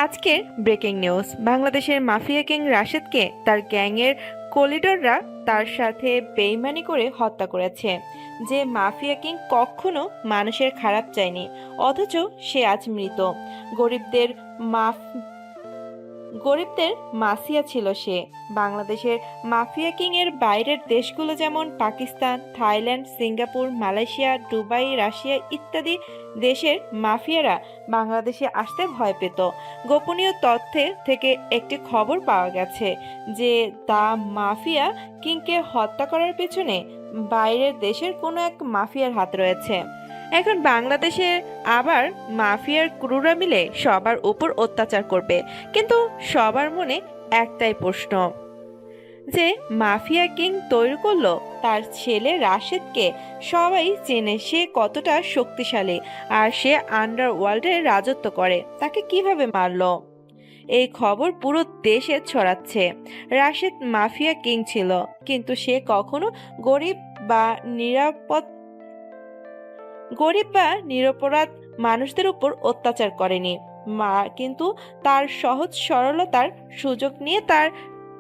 আজকের breaking news, বাংলাদেশের mafia king রাশেদকে তার গ্যাংয়ের কোলিডররা তার সাথে বেইমানি করে হত্যা করেছে। যে মাফিয়া কিং কখনো মানুষের খারাপ চায়নি, অথচ সে আজ মৃত। গরিবদের মাফ গরিবদের মাসিয়া ছিল সে। বাংলাদেশের মাফিয়া কিং এর বাইরের দেশগুলো যেমন Pakistan, Thailand, Singapore, Malaysia, Dubai, Russia ইত্যাদি দেশের মাফিয়ারা বাংলাদেশে আসতে ভয় পেত। গোপনীয় তথ্যের থেকে একটি খবর পাওয়া গেছে যে দা মাফিয়া কিংকে হত্যা করার পেছনে বাইরের দেশের কোনো এক মাফিয়ার হাত রয়েছে। এখন বাংলাদেশে আবার মাফিয়ার ক্রুরা মিলে সবার উপর অত্যাচার করবে, কিন্তু সবার মনে একটাই প্রশ্ন, যে মাফিয়া কিং তৈরি করলো তার ছেলে রাশেদকে। সবাই চেনে সে কতটা শক্তিশালী, আর সে আন্ডারওয়ার্ল্ডে রাজত্ব করে। তাকে কিভাবে মারলো? এই খবর পুরো দেশে ছড়াচ্ছে। রাশেদ মাফিয়া কিং ছিল, কিন্তু সে কখনো গরিব বা নিরাপদ গরিব বা নিরপরাধ মানুষদের উপর অত্যাচার করেনি। কিন্তু তার সহজ সরলতার সুযোগ নিয়ে তার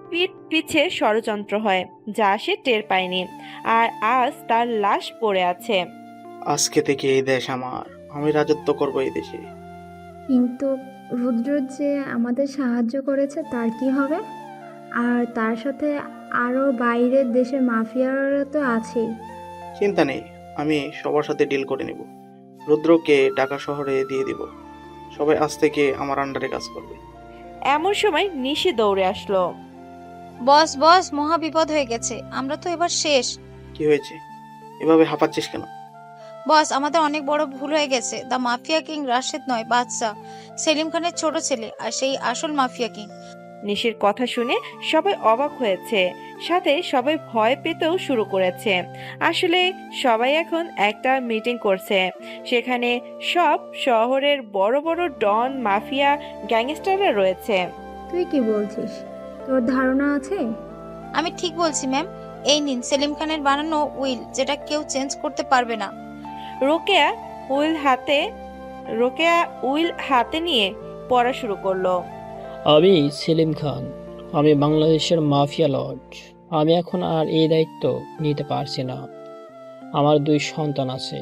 পিঠ পিছে ষড়যন্ত্র হয়, যা সে টের পায়নি। আর আজ তার লাশ পড়ে আছে। আজকে থেকে এই দেশ আমার, আমি রাজত্ব করব এই দেশে। কিন্তু রুদ্র যে আমাদের সাহায্য করেছে তার কি হবে? আর তার সাথে আরও বাইরের দেশের মাফিয়ারা তো আছেই। চিন্তা নেই, আমি সবার সাথে ডিল করে নেব। রুদ্রকে ঢাকা শহরে দিয়ে দিব। সবাই আজ থেকে আমার আন্ডারে কাজ করবে। এমন সময় নিশি দৌড়ে আসলো। বস বস, মহা বিপদ হয়ে গেছে, আমরা তো এবার শেষ। কি হয়েছে? এভাবে হাঁপাচ্ছিস কেন? বস, আমাদের অনেক বড় ভুল হয়ে গেছে। দ্য মাফিয়া কিং রাশেদ নয়, বাদশা, সেলিম খানের ছোট ছেলে, আর সেই আসল মাফিয়া কিং। নিশির কথা শুনে সবাই অবাক হয়েছে, সাথে সবাই ভয় পেতেও শুরু করেছে। আসলে সবাই এখন একটা মিটিং করছে। সেখানে সব শহরের বড় বড় ডন, মাফিয়া, গ্যাংস্টাররা রয়েছে। তুই কি বলছিস? তোর ধারণা আছে? আমি ঠিক বলছি ম্যাম। এই নিন সেলিম খানের বানানো উইল, যেটা কেউ চেঞ্জ করতে পারবে না। রোকেয়া উইল হাতে রোকেয়া উইল হাতে নিয়ে পড়া শুরু করলো। আমি সেলিম খান, আমি বাংলাদেশের মাফিয়া লর্ড। আমি এখন আর এই দায়িত্ব নিতে পারছি না। আমার দুই সন্তান আছে,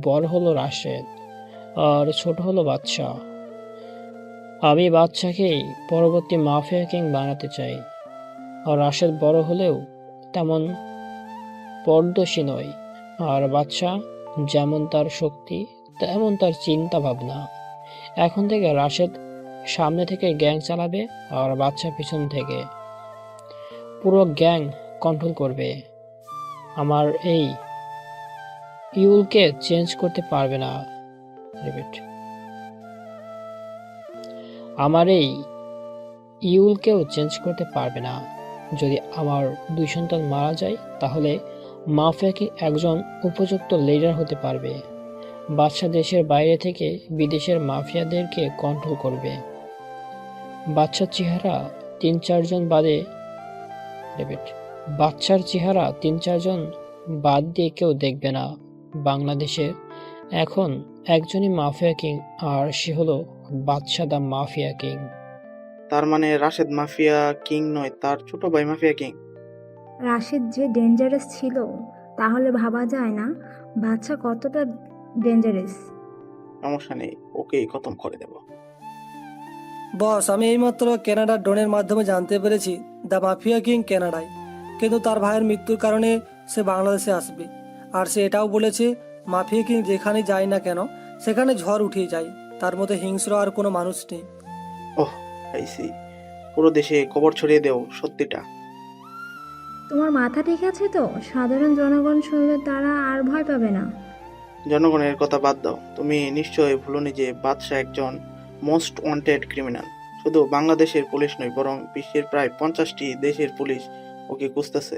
বড় হলো রাশেদ আর ছোট হলো বাদশা। আমি বাদশাকেই পরবর্তী মাফিয়া কিং বানাতে চাই। আর রাশেদ বড় হলেও তেমন পরদর্শী নয়, আর বাদশা যেমন তার শক্তি তেমন তার চিন্তা ভাবনা। এখন থেকে রাশেদ সামনে থেকে গ্যাং চালাবে আর বাদশা পিছন থেকে পুরো গ্যাং কন্ট্রোল করবে। আমার এই ইউলকে চেঞ্জ করতে পারবে না। রিপিট, আমার এই ইউলকেও চেঞ্জ করতে পারবে না। যদি আমার দুই সন্তান মারা যায়, তাহলে মাফিয়া কি একজন উপযুক্ত লিডার হতে পারবে। বাদশা দেশের বাইরে থেকে বিদেশের মাফিয়াদেরকে কন্ট্রোল করবে। বাচ্চার চেহারা তিন চারজন বাদে বাচ্চার চেহারা তিন চারজন বাদ দিয়ে কেউ দেখবে না। বাংলাদেশে এখন একজনই মাফিয়া কিং, আর সে হলো বাদশা দা মাফিয়া কিং। তার মানে রাশেদ মাফিয়া কিং নয়, তার ছোট ভাই মাফিয়া কিং। রাশেদ যে ডেঞ্জারাস ছিল, তাহলে ভাবা যায় না বাচ্চা কতটা ডেঞ্জারাস। সমস্যা নেই, ওকেই খতম করে দেব। বস, আমি এইমাত্র কানাডার ড্রোনের মাধ্যমে জানতে পেরেছি দ্য মাফিয়া কিং কানাডায়, কিন্তু তার ভাইয়ের মৃত্যুর কারণে সে বাংলাদেশে আসবে। আর সে এটাও বলেছে মাফিয়া কিং যেখানে যায় না কেন সেখানে ঝড় উঠিয়ে যায়। তার মতো হিংস্র আর কোনো মানুষ নেই। ওহ, আইসি। পুরো দেশে খবর ছড়িয়ে দেও সত্যিটা। তোমার মাথা ঠিক আছে তো? সাধারণ জনগণ শুনলে তারা আর ভয় পাবে না। জনগণের কথা বাদ দাও, তুমি নিশ্চয়ই ভুলোনি যে বাদশা একজন মোস্ট ওয়ান্টেড ক্রিমিনাল। শুধু বাংলাদেশের পুলিশ নয়, বরং বিশ্বের প্রায় 50টি দেশের পুলিশ ওকে খুঁজতেছে।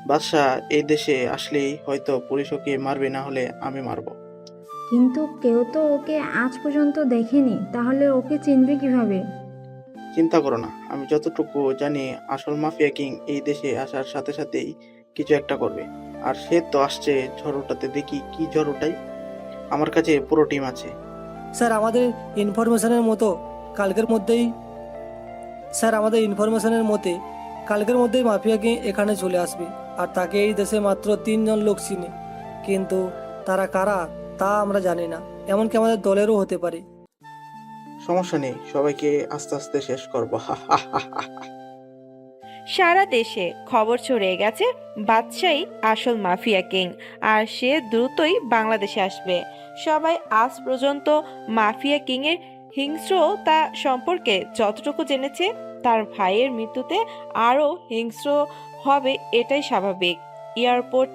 বাদশা এই দেশে আসলেই হয়তো পুলিশ ওকে মারবে, না হলে আমি মারবো। কিন্তু কেউ তো ওকে আজ পর্যন্ত দেখেনি, তাহলে ওকে চিনবে কিভাবে? চিন্তা করো না, আমি যতটুকু জানি আসল মাফিয়া কিং এই দেশে আসার সাথে সাথেই কিছু একটা করবে। আর সে তো আসছে ঝড় ওঠাতে। দেখি কি ঝড় ওঠাই। আমার কাছে পুরো টিম আছে। স্যার, আমাদের ইনফরমেশনের মতো কালকের মধ্যেই স্যার আমাদের ইনফরমেশনের মতে কালকের মধ্যেই মাফিয়া কিং এখানে চলে আসবে। আর তাকে এই দেশে মাত্র 3 জন লোক চিনে, কিন্তু তারা কারা তা আমরা জানি না। এমনকি আমাদের দলেরও হতে পারে। সমস্যা নেই, সবাইকে আস্তে আস্তে শেষ করবো। হা হা হা হা হা। সারা দেশে খবর ছড়িয়ে গেছে বাদশাই আসল মাফিয়া কিং, আর সে দ্রুতই বাংলাদেশে আসবে। সবাই আজ পর্যন্ত মাফিয়া কিং এর হিংস্রতা সম্পর্কে যতটুকু জেনেছে, তার ভাইয়ের মৃত্যুতে আরো হিংস্র হবে এটাই স্বাভাবিক। এয়ারপোর্ট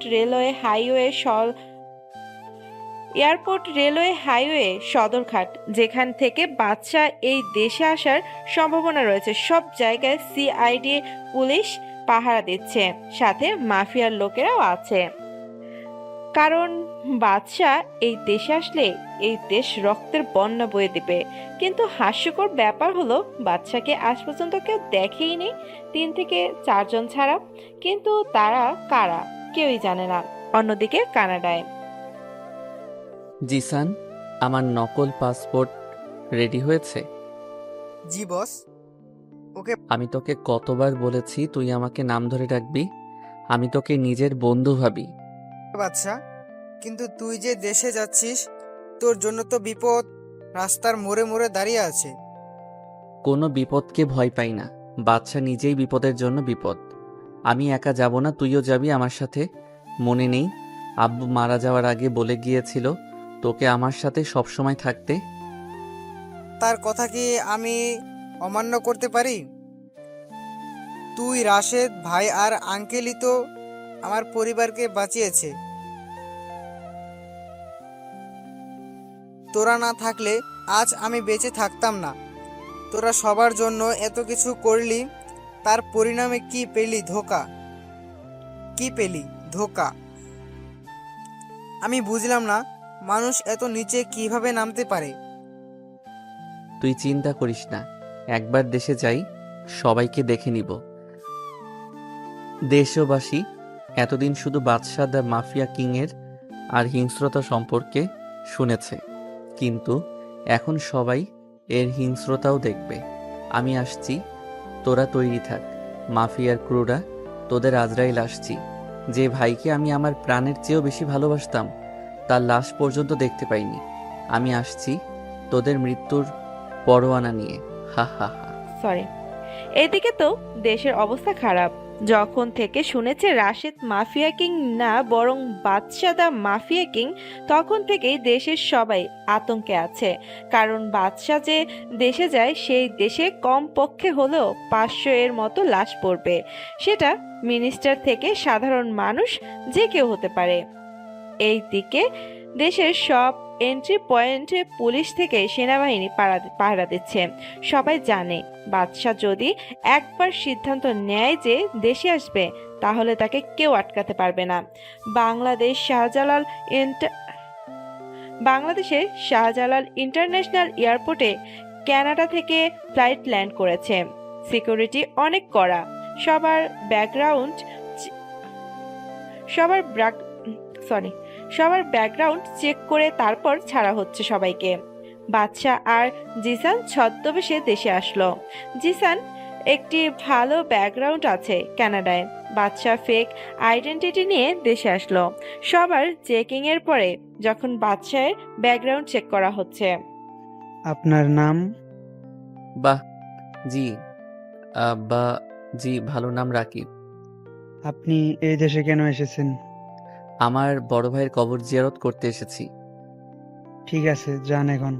রেলওয়ে হাইওয়ে সদরঘাট, যেখান থেকে বাদশা এই দেশে আসার সম্ভাবনা রয়েছে, সব জায়গায় সিআইডি পুলিশ পাহারা দিচ্ছে, সাথে মাফিয়ার লোকেরাও আছে। কারণ বাদশা এই দেশে আসলে এই দেশ রক্তের বন্যা বয়ে দেবে। কিন্তু হাস্যকর ব্যাপার হলো, বাদশাকে আজ পর্যন্ত কেউ দেখেই নেই, 3 থেকে 4 জন ছাড়া। কিন্তু তারা কারা কেউই জানে না। অন্যদিকে কানাডায় জিসান, আমার নকল পাসপোর্ট রেডি হয়েছে। জি বস। ওকে। আমি তোকে কতবার বলেছি তুই আমাকে নাম ধরে ডাকবি, আমি তোকে নিজের বন্ধু ভাবি। বাচ্চা, কিন্তু তুই যে দেশে যাচ্ছিস, তোর জন্য তো বিপদ রাস্তার মোড়ে মোড়ে দাঁড়িয়ে আছে। কোনো বিপদকে ভয় পাই না, বাচ্চা নিজেই বিপদের জন্য বিপদ। আমি একা যাব না, তুইও যাবি আমার সাথে। মনে নেই আব্বু মারা যাওয়ার আগে বলে গিয়েছিল তোকে আমার সাথে সবসময় থাকতে। তার কথা কি আমি অমান্য করতে পারি? তুই, রাশেদ ভাই আর আঙ্কেলই তো আমার পরিবারকে বাঁচিয়েছে। তোরা না থাকলে আজ আমি বেঁচে থাকতাম না। তোরা সবার জন্য এত কিছু করলি, তার পরিণামে কি পেলি? ধোঁকা। কি পেলি? ধোঁকা। আমি বুঝলাম না মানুষ এত নিচে কিভাবে নামতে পারে। তুই চিন্তা করিস না, একবার দেশে যাই, সবাইকে দেখে নিব। দেশবাসী এতদিন শুধু বাদশাহ দ্য মাফিয়া কিংয়ের আর হিংস্রতা সম্পর্কে শুনেছে, কিন্তু এখন সবাই এর হিংস্রতাও দেখবে। আমি আসছি, তোরা তৈরি থাক। মাফিয়ার ক্রুরা, তোদের আজরাইল আসছি। যে ভাইকে আমি আমার প্রাণের চেয়েও বেশি ভালোবাসতাম, তার লাশ পর্যন্ত দেখতে পাইনি। আমি আসছি তোদের মৃত্যুর পরোয়ানা নিয়ে। হা হা হা। সরি। এদিকে তো দেশের অবস্থা খারাপ। যখন থেকে শুনেছে রাশেদ মাফিয়া কিং না, বরং বাদশা দা মাফিয়া কিং, তখন থেকেই দেশের সবাই আতঙ্কে আছে। কারণ বাদশা যে দেশে যায়, সেই দেশে কম পক্ষে হলেও 500 এর মতো লাশ পড়বে। সেটা মিনিস্টার থেকে সাধারণ মানুষ, যে কেউ হতে পারে। এই দিকে দেশের সব এন্ট্রি পয়েন্টে পুলিশ থেকে সেনাবাহিনী পাহারা দিচ্ছে। সবাই জানে বাদশা যদি একবার সিদ্ধান্ত নেয় যে দেশে আসবে, তাহলে তাকে কেউ আটকাতে পারবে না। বাংলাদেশের শাহজালাল ইন্টারন্যাশনাল এয়ারপোর্টে কানাডা থেকে ফ্লাইট ল্যান্ড করেছে। সিকিউরিটি অনেক কড়া। সবার ব্যাকগ্রাউন্ড চেক করে তারপর ছাড়া হচ্ছে সবাইকে। বাদশা আর জিসান ছদ্মবেশে দেশে আসলো। জিসান একটি ভালো ব্যাকগ্রাউন্ড আছে কানাডায়। বাদশা ফেক আইডেন্টিটি নিয়ে দেশে আসলো। সবার চেকিং এর পরে যখন বাদশায়ের ব্যাকগ্রাউন্ড চেক করা হচ্ছে। আপনার নাম? বাহ, জি বা জি, ভালো নাম রাকিব। আপনি এই দেশে কেন এসেছেন? আমার বড় ভাইয়ের কবর জিয়ারত করতে এসেছি। ঠিক আছে, যান এখন।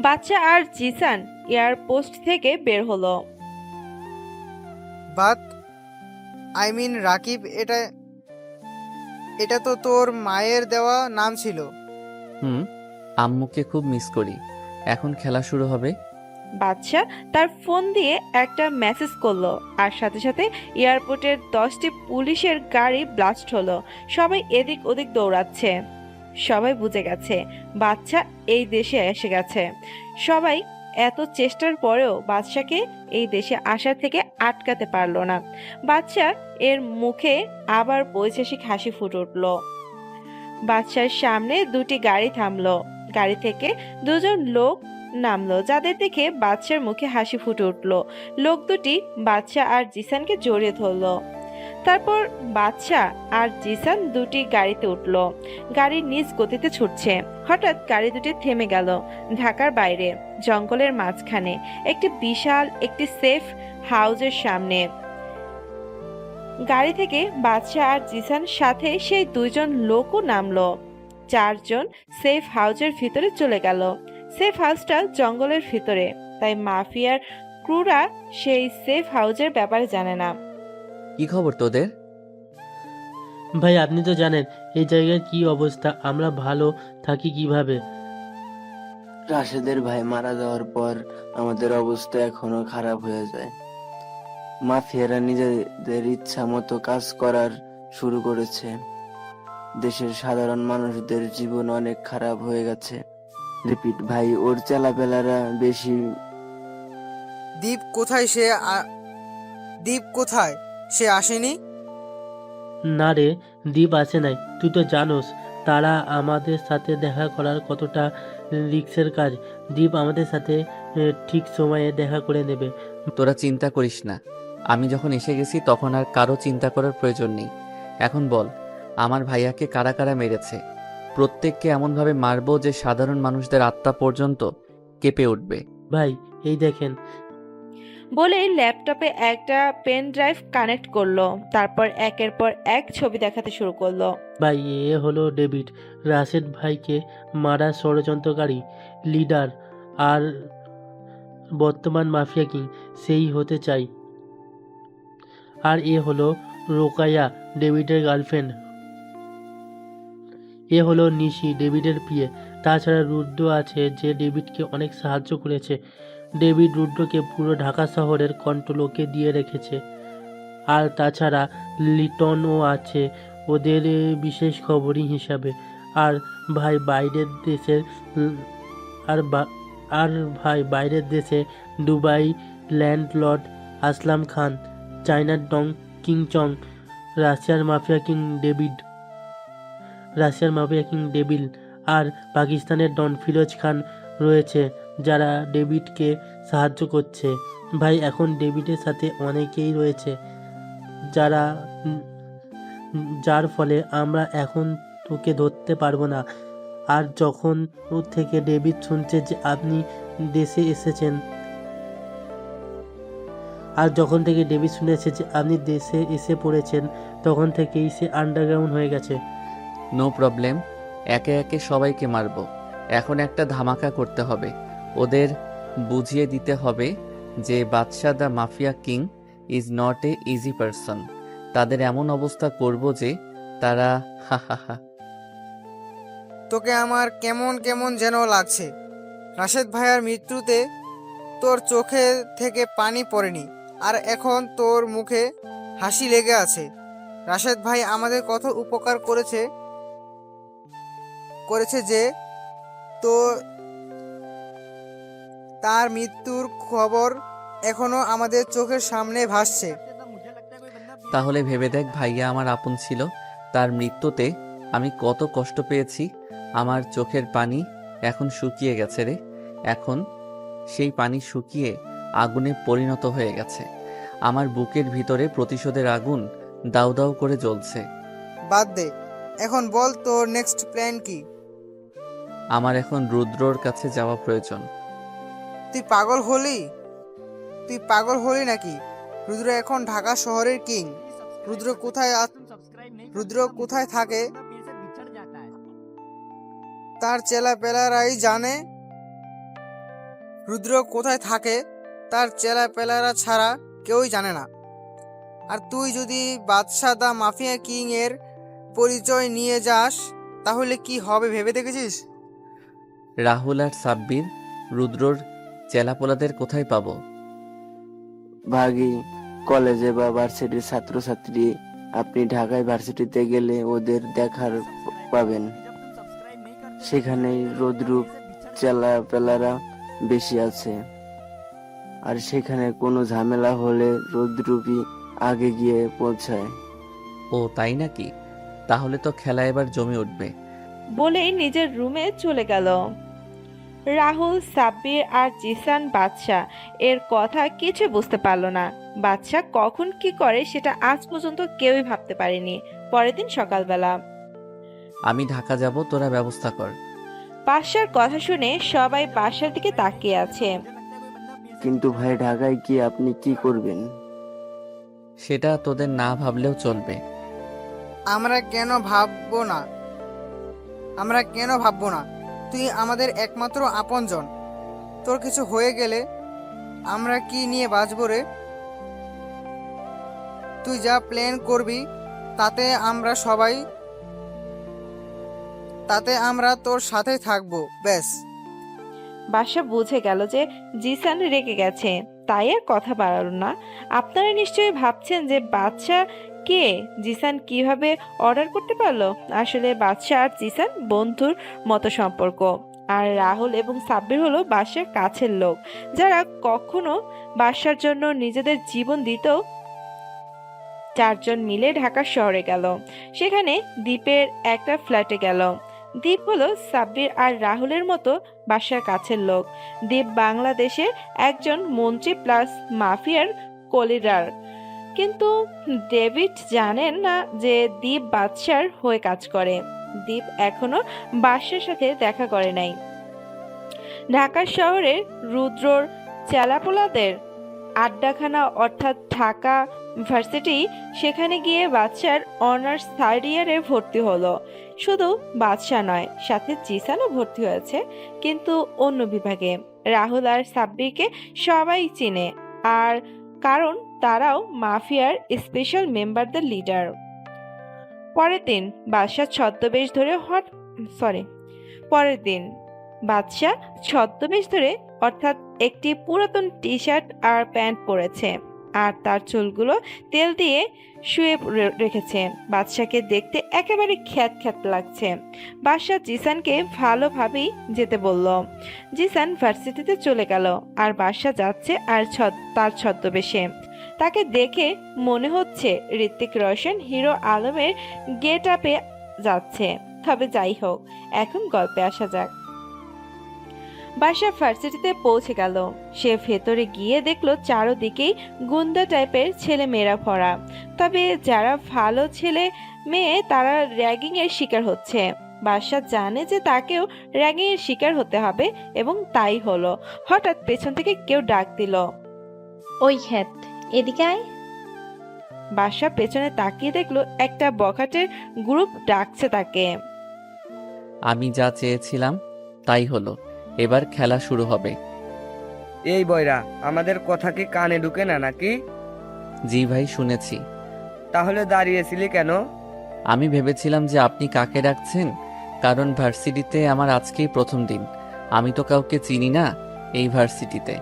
বাদশা আর জিসান এয়ারপোস্ট থেকে বের হলো। রাকিব, এটা তো তোর মায়ের দেওয়া নাম ছিল। আম্মুকে খুব মিস করি। এখন খেলা শুরু হবে। বাদশা তার ফোন দিয়ে একটা মেসেজ করলো, আর সাথে সাথে এয়ারপোর্টের 10টি পুলিশের গাড়ি ব্লাস্ট হলো। সবাই এদিক ওদিক দৌড়াচ্ছে। সবাই বুঝে গেছে বাদশা এই দেশে এসে গেছে। সবাই এত চেষ্টার পরেও বাদশাকে এই দেশে আসার থেকে আটকাতে পারলো না। বাদশা এর মুখে আবার বৈশাখিক হাসি ফুটে উঠল। বাদশার সামনে 2টি গাড়ি থামলো। গাড়ি থেকে দুজন লোক নামলো, যাদের দেখে বাদশার মুখে হাসি ফুটে উঠল। লোক দুটি বাদশা আর জিসানকে জড়িয়ে ধরলো। তারপর বাদশা আর জিসান দুটি গাড়িতে উঠল। গাড়ি নিজ গতিতে ছুটছে। হঠাৎ গাড়ি দুটি থেমে গেল ঢাকার বাইরে, জঙ্গলের মাঝখানে একটি বিশাল একটি সেফ হাউসের সামনে। গাড়ি থেকে বাদশা আর জিসান সাথে সেই দুইজন লোকও নামলো। চারজন সেফ হাউসের ভিতরে চলে গেল। সেফ হাউসটা জঙ্গলের ভিতরে, তাই মাফিয়ার ক্রুরা সেই সেফ হাউসের ব্যাপারে জানে না। কি খবর তোদের? ভাই আপনি তো জানেন এই জায়গার কি অবস্থা, আমরা ভালো থাকি কিভাবে? রাশেদের ভাই মারা যাওয়ার পর আমাদের অবস্থা এখনো খারাপ হয়ে যায়। মাফিয়ারা নিজেদের ইচ্ছা মতো কাজ করার শুরু করেছে। দেশের সাধারণ মানুষদের জীবন অনেক খারাপ হয়ে গেছে। রিপিট ভাই, ওর চেলাপেলারা বেশি। দীপ কোথায়? সে আসেনি? না রে, দ্বীপ আসে নাই। তুই তো জানোস তারা আমাদের সাথে দেখা করার কতটা রিস্কের কাজ। দ্বীপ আমাদের সাথে ঠিক সময়ে দেখা করে নেবে। তোরা চিন্তা করিস না, আমি যখন এসে গেছি তখন আর কারো চিন্তা করার প্রয়োজন নেই। এখন বল, আমার ভাইয়াকে কারা কারা মেরেছে? প্রত্যেককে এমনভাবে মারবো যে সাধারণ মানুষদের আত্মা পর্যন্ত কেঁপে উঠবে। ভাই এই দেখেন। বলে ল্যাপটপে একটা পেন ড্রাইভ কানেক্ট করলো। তারপর একের পর এক ছবি দেখাতে শুরু করলো। ভাই এ হলো ডেভিড, রাশেদ ভাইকে মারার ষড়যন্ত্রকারী, লিডার আর বর্তমান মাফিয়া কিং সেই হতে চাই। আর এ হলো রোকায়া, ডেভিডের গার্লফ্রেন্ড। এ হলো নিশি, ডেভিডের বিয়ে। তাছাড়া রুদ্র আছে, যে ডেভিডকে অনেক সাহায্য করেছে। ডেভিড রুদ্রকে পুরো ঢাকা শহরের কন্ট্রোল ওকে দিয়ে রেখেছে। আর তাছাড়া লিটনও আছে ওদের বিশেষ খবরই হিসাবে। আর ভাই বাইরের দেশের আর ভাই বাইরের দেশে দুবাই ল্যান্ডলর্ড আসলাম খান, চায়নার ডং কিং চং, রাশিয়ার মাফিয়া কিং ডেভিল আর পাকিস্তানের ডন ফিরোজ খান রয়েছে, যারা ডেভিডকে সাহায্য করছে। ভাই এখন ডেভিডের সাথে অনেকেই রয়েছে যার ফলে আমরা এখন তোকে ধরতে পারবো না। আর যখন থেকে ডেভিড শুনছে যে আপনি দেশে এসেছেন, এসে পড়েছেন, তখন থেকেই সে আন্ডারগ্রাউন্ড হয়ে গেছে। নো প্রবলেম, একে একে সবাইকে মারবো। এখন একটা ধামাকা করতে হবে, ওদের বুঝিয়ে দিতে হবে যে বাদশাহ the mafia king is not a easy person. তাদের এমন অবস্থা করব যে তারা তোকে আমার কেমন কেমন যেন লাগছে। রাশেদ ভাইয়ার মৃত্যুতে তোর চোখে থেকে পানি পড়েনি, আর এখন তোর মুখে হাসি লেগে আছে। রাশেদ ভাই আমাদের কত উপকার করেছে যে তো তার মৃত্যুর খবর এখনো আমাদের চোখের সামনে ভাসছে। তাহলে ভেবে দেখ, ভাইয়া আমার আপন ছিল, তার মৃত্যুতে আমি কত কষ্ট পেয়েছি। আমার চোখের পানি এখন শুকিয়ে গেছে রে। এখন সেই পানি শুকিয়ে আগুনে পরিণত হয়ে গেছে। আমার বুকের ভিতরে প্রতিশোধের আগুন দাউ দাউ করে জ্বলছে। বাদ দে, এখন বল তোর নেক্সট প্ল্যান কি? আমার এখন রুদ্রর কাছে যাওয়া প্রয়োজন। তুই পাগল হলি নাকি? রুদ্র এখন ঢাকা শহরের কিং। রুদ্র কোথায় থাকে তার চেলাপেলারাই জানে। রুদ্র কোথায় থাকে তার চেলাপেলারা ছাড়া কেউই জানে না। আর তুই যদি বাদশাহ দা মাফিয়া কিং এর পরিচয় নিয়ে যাস তাহলে কি হবে ভেবে দেখেছিস? রাহুল আর সাব্বির রুদ্রর চেলাপোলাদের কোথায় পাবো? ভাগী কলেজে বা ভার্সিটির ছাত্রছাত্রী। আপনি ঢাকায় ভার্সিটিতে গেলে ওদের দেখার পাবেন। সেখানেই রোদ্রুপ চেলাপেলারা বেশি আছে। আর সেখানে কোনো ঝামেলা হলে রোদ্রুপই আগে গিয়ে পৌঁছায়। ও তাই নাকি? তাহলে তো খেলা এবার জমে উঠবে। বলেই নিজের রুমে চলে গেল। রাহুল, সাব্বির আর জিসান বাদশা এর কথা কিছু বুঝতে পারল না। বাদশা কখন কি করে সেটা আজ পর্যন্ত কেউই ভাবতে পারেনি। পরের দিন সকালবেলা আমি ঢাকা যাব, তোরা ব্যবস্থা কর। বাদশার কথা শুনে সবাই বাসার দিকে তাকিয়ে আছে। কিন্তু ভাই ঢাকায় কি আপনি কি করবেন? সেটা তোদের না ভাবলেও চলবে। আমরা কেন ভাববো না? আমরা কেন ভাববো না? তুই আমাদের একমাত্র আপনজন। তোর কিছু হয়ে গেলে আমরা কি নিয়ে বাঁচবো রে? তুই যা প্ল্যান করবি তাতে আমরা তোর সাথে থাকবো, ব্যাস। বাদশা বুঝে গেল যে জিসান রেগে গেছে, তাই আর কথা বাড়ালো না। আপনারা নিশ্চয়ই ভাবছেন যে বাদশা কে, জিসান কিভাবে অর্ডার করতে পারলো? আসলে বাদশা আর জিসান বন্ধুর মতো সম্পর্ক। আর রাহুল এবং সাব্বির হলো বাদশার কাছের লোক, যারা কখনো বাদশার জন্য নিজেদের জীবন দিতেও। চারজন মিলে ঢাকা শহরে গেল। সেখানে দ্বীপের একটা ফ্ল্যাটে গেল। দ্বীপ হলো সাব্বির আর রাহুলের মতো বাসার কাছের লোক। দ্বীপ বাংলাদেশের একজন মন্ত্রী প্লাস মাফিয়ার কলিডার, কিন্তু ডেভিড জানেন না যে দ্বীপ বাদশার হয়ে কাজ করে। দ্বীপ এখনো বাদশার সাথে দেখা করে নাই। ঢাকা শহরের রুদ্রর চেলাপোলাদের আড্ডাখানা অর্থাৎ ঢাকা ভার্সিটি, সেখানে গিয়ে বাদশার অনার্স থার্ড ইয়ারে ভর্তি হলো। শুধু বাদশা নয়, সাথে জিসানও ভর্তি হয়েছে, কিন্তু অন্য বিভাগে। রাহুল আর সাব্বিরকে সবাই চিনে, আর কারণ তারাও মাফিয়ার স্পেশাল মেম্বারদের লিডার। পরের দিন বাদশা ছদ্মবেশ ধরে অর্থাৎ একটি পুরাতন টি শার্ট আর প্যান্ট পরেছে, আর তার চুলগুলো তেল দিয়ে শুয়ে রেখেছে। বাদশাকে দেখতে একেবারে খ্যাত খ্যাত লাগছে। বাদশা জিসানকে ভালোভাবেই যেতে বলল। জিসান ভার্সিটিতে চলে গেল, আর বাদশা যাচ্ছে আর তার ছদ্মবেশে। তাকে দেখে মনে হচ্ছে ঋত্বিক রোশন হিরো আলমের গেট আপে যাচ্ছে। তবে যাই হোক, এখন গল্পে আসা যাক। বাদশা ভার্সিটিতে পৌঁছে গেল। সে ভেতরে গিয়ে দেখলো চারদিকেই গুন্ডা টাইপের ছেলে মেয়েরা ভরা। তবে যারা ভালো ছেলে মেয়ে তারা র্যাগিং এর শিকার হচ্ছে। বাদশা জানে যে তাকেও র্যাগিং এর শিকার হতে হবে, এবং তাই হলো। হঠাৎ পেছন থেকে কেউ ডাক দিল, ওই ক্ষেত, এদিকে আয়। বাদশা পেছনে তাকিয়ে দেখলো একটা বখাটের গ্রুপ ডাকছে তাকে। আমি যা চেয়েছিলাম তাই হলো, এবার খেলা শুরু হবে। এই বয়রা, আমাদের কথা কি কানে ঢুকে না নাকি? জি ভাই, শুনেছি। তাহলে দাঁড়িয়েছিলি কেন? আমি ভেবেছিলাম যে আপনি কাকে ডাকছেন, কারণ ভার্সিটিতে আমার আজকেই প্রথম দিন। আমি তো কাউকে চিনি না এই ভার্সিটিতে।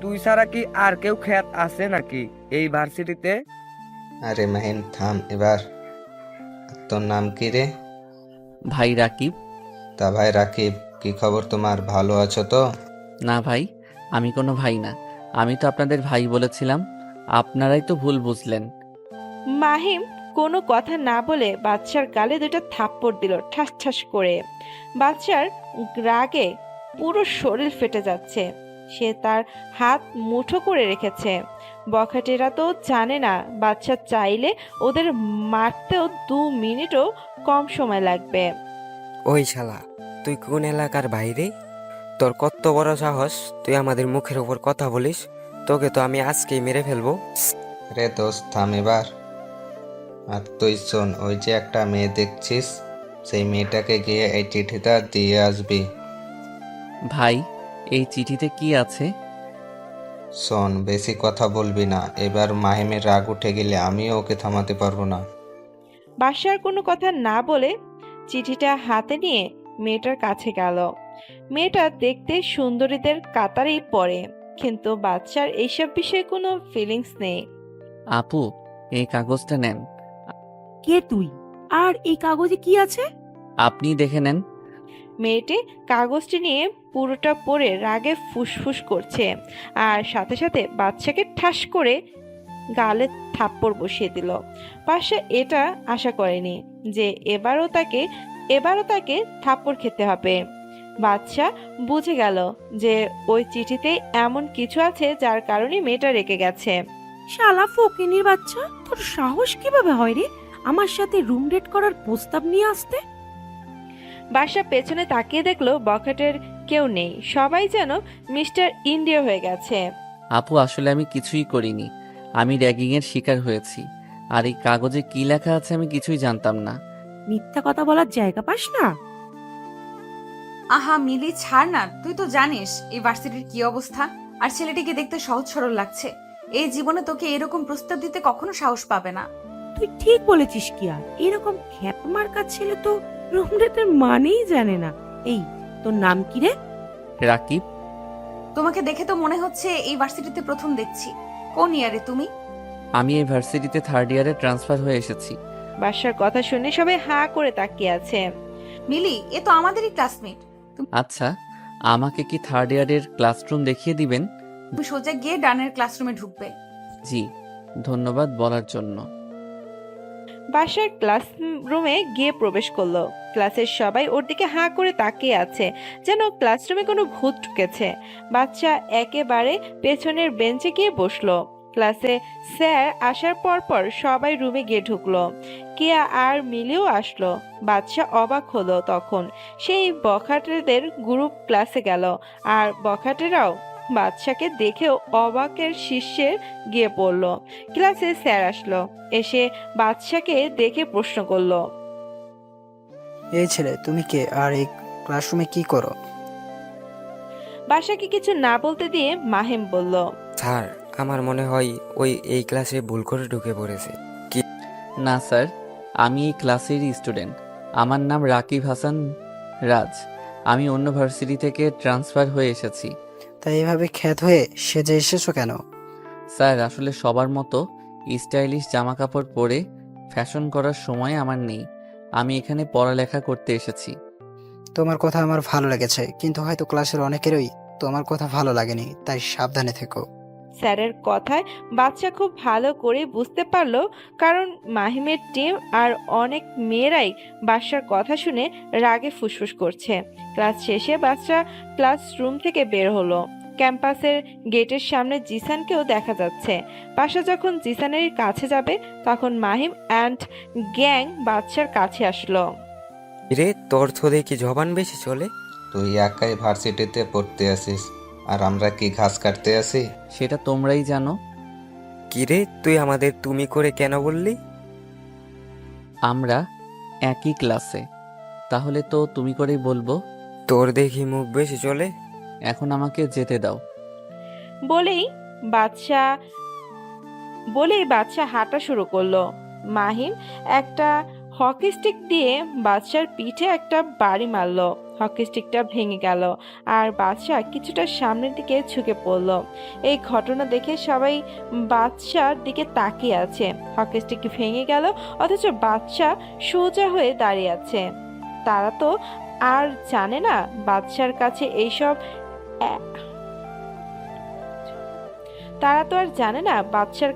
তুই ছাড়া কি আর কেউ খ্যাত আছে নাকি এই ভার্সিটিতে? আরে মাহিন থাম এবার। তোর নাম কি রে? ভাই রাকিব। তা ভাই রাকিব, কি খবর তোমার? ভালো আছো তো? না ভাই, আমি কোনো ভাই না। আমি তো আপনাদের ভাই বলেছিলাম, আপনারাই তো ভুল বুঝলেন। মাহিম কোনো কথা না বলে বাদশার গালে দুটো থাপ্পড় দিল, ঠাস ঠাস করে। বাদশার রাগে পুরো শরীর ফেটে যাচ্ছে। সে তার হাত মুঠো করে রেখেছে। বখাটেরা তো জানে না বাদশা চাইলে ওদের মারতেও 2 মিনিটও কম সময় লাগবে। ওই শালা, তুই কোন এলাকার বাইরে? তোর কত বড় সাহস তুই আমাদের মুখের উপর কথা বলিস? তোকে তো আমি আজকেই মেরে ফেলবো। রে দোস্ত থাম এবার। আর তুই শোন, ওই যে একটা মেয়ে দেখছিস, সেই মেয়েটাকে গিয়ে এই চিঠিটা দিয়ে আসবি। ভাই, এই চিঠিতে কি আছে? শোন, বেশি কথা বলবি না। এবার মাহিমের রাগ উঠে গেলে আমিও ওকে থামাতে পারবো না। বাদশার কোনো কথা না বলে চিঠিটা হাতে নিয়ে মেয়েটার কাছে গেল। মেয়েটা দেখতে সুন্দরীদের কাতারেই পড়ে, কিন্তু বাদশার এইসব বিষয়ে কোনো ফিলিংস নেই। আপু, এই কাগজটা নেন। কে তুই? আর এই কাগজে কি আছে? আপনি দেখে নেন। মেয়েটি কাগজটি নিয়ে পুরোটা পড়ে রাগে ফুসফুস করছে, আর সাথে সাথে বাদশাকে ঠাস করে গালে থাপ্পড় বসিয়ে দিল। বাদশা এটা আশা করেনি যে এবারও তাকে থাপ্পড় খেতে হবে। বাচ্চা বুঝে গেল যে ওই চিঠিতে এমন কিছু আছে যার কারণে মেয়েটা রেগে গেছে। শালা ফকিনীর বাচ্চা, তোর সাহস কিভাবে হয় রে আমার সাথে রুম ডেট করার প্রস্তাব নিয়ে আসতে? বাসা পেছনে তাকিয়ে দেখলো বখাটের কেউ নেই, সবাই যেন মিস্টার ইন্ডিয়া হয়ে গেছে। আপু আসলে আমি কিছুই করিনি, আমি র্যাগিংয়ের শিকার হয়েছি। আর এই কাগজে কি লেখা আছে আমি কিছুই জানতাম না। মিথ্যা কথা বলার জায়গা পাস না? আহা মিলি, ছাড় না। তুই তো জানিস এই ভার্সিটির কি অবস্থা, আর ছেলেটিকে দেখতে সহজ সরল লাগছে। এই জীবনে তোকে এরকম প্রস্তাব দিতে কখনো সাহস পাবে না। তুই ঠিক বলেছিস কিয়া, এরকম খ্যাত মার্কা ছেলে তো রুম ডেটের মানেই জানে না। এই, তোর নাম কি রে? রাকিব। তোমাকে দেখে তো মনে হচ্ছে এই ভার্সিটিতে প্রথম দেখছি। কোন ইয়ারে তুমি? আমি এই ভার্সিটিতে 3rd ইয়ারে ট্রান্সফার হয়ে এসেছি। বাসার কথা শুনে সবাই হাঁ করে তাকিয়ে আছে। মিলি, এ তো আমাদেরই ক্লাসমেট। আচ্ছা, আমাকে কি 3rd ইয়ারের ক্লাসরুম দেখিয়ে দিবেন? তুমি সোজা গিয়ে ডানের ক্লাসরুমে ঢুকবে। জি, ধন্যবাদ বলার জন্য। বাসার ক্লাসরুমে গিয়ে প্রবেশ করলো। ক্লাসের সবাই ওর দিকে হাঁ করে তাকিয়ে আছে, যেন ক্লাসরুমে কোনো ভূত ঢুকেছে। বাচ্চা একেবারে পেছনের বেঞ্চে গিয়ে বসলো। ক্লাসে স্যার আসার পর সবাই রুমে গিয়ে ঢুকলো। কেয়া আর মিলিও আসলো। বাচ্চা অবাক হলো তখন। সেই বখাটেদের গ্রুপ ক্লাসে গেল, আর বখাটেরাও বাচ্চাকে দেখেও অবাকের শীর্ষে গিয়ে পড়ল। ক্লাসে স্যার আসলো, এসে বাচ্চাকে দেখে প্রশ্ন করলো, এই ছেলে তুমি কে আর এই ক্লাসরুমে কি করো? বাসাকে কিছু না বলতে দিয়ে মাহিম বলল, স্যার, আমার মনে হয় ওই এই ক্লাসে ভুল করে ঢুকে পড়েছে। কি? না স্যার, আমি এই ক্লাসেরই স্টুডেন্ট। আমার নাম রাকিব হাসান রাজ। আমি অন্য ভার্সিটি থেকে ট্রান্সফার হয়ে এসেছি। তাই এইভাবে খ্যাত হয়ে সেজে এসেছো কেন? স্যার আসলে সবার মতো স্টাইলিশ জামা কাপড় পরে ফ্যাশন করার সময় আমার নেই। আমি এখানে পড়ালেখা করতে এসেছি। তোমার কথা আমার ভালো লেগেছে, কিন্তু হয়তো ক্লাসের অনেকেরই তোমার কথা ভালো লাগেনি, তাই সাবধানে থেকো। স্যারের কথায় বাচ্চা খুব ভালো করে বুঝতে পারলো, কারণ মাহিমের টিম আর অনেক মেয়েরাই বাসার কথা শুনে রাগে ফুসফুস করছে। ক্লাস শেষে বাচ্চা ক্লাসরুম থেকে বের হলো। ক্যাম্পাসের গেটের সামনে জিসানকেও দেখা যাচ্ছে। বাসা যখন জিসানের কাছে যাবে, তখন মাহিম অ্যান্ড গ্যাং বাচ্চার কাছে আসলো। রে, তোর তো দেখি জবান বেশি চলে। তুই একাই ভার্সিটিতে পড়তে আসিস, আর আমরা কি ঘাস কাটতে আসি? সেটা তোমরাই জানো। কিরে, তুই আমাদের তুমি করে কেন বললি? আমরা একই ক্লাসে, তাহলে তো তুমি করেই বলবো। তোর দেখি মুখ বেশি চলে। এখন আমাকে যেতে দাও। বলেই বাচ্চা হাঁটা শুরু করলো। মাহিম একটা হকি স্টিক দিয়ে বাচ্চার পিঠে একটা বাড়ি মারলো। হকি স্টিকটা ভেঙে গেল, আর বাচ্চা কিছুটা সামনের দিকে ঝুঁকে পড়ল। এই ঘটনা দেখে সবাই বাচ্চার দিকে তাকিয়ে আছে। হকি স্টিক ভেঙে গেল, অথচ বাচ্চা সোজা হয়ে দাঁড়িয়ে আছে। তারা তো আর জানে না বাচ্চার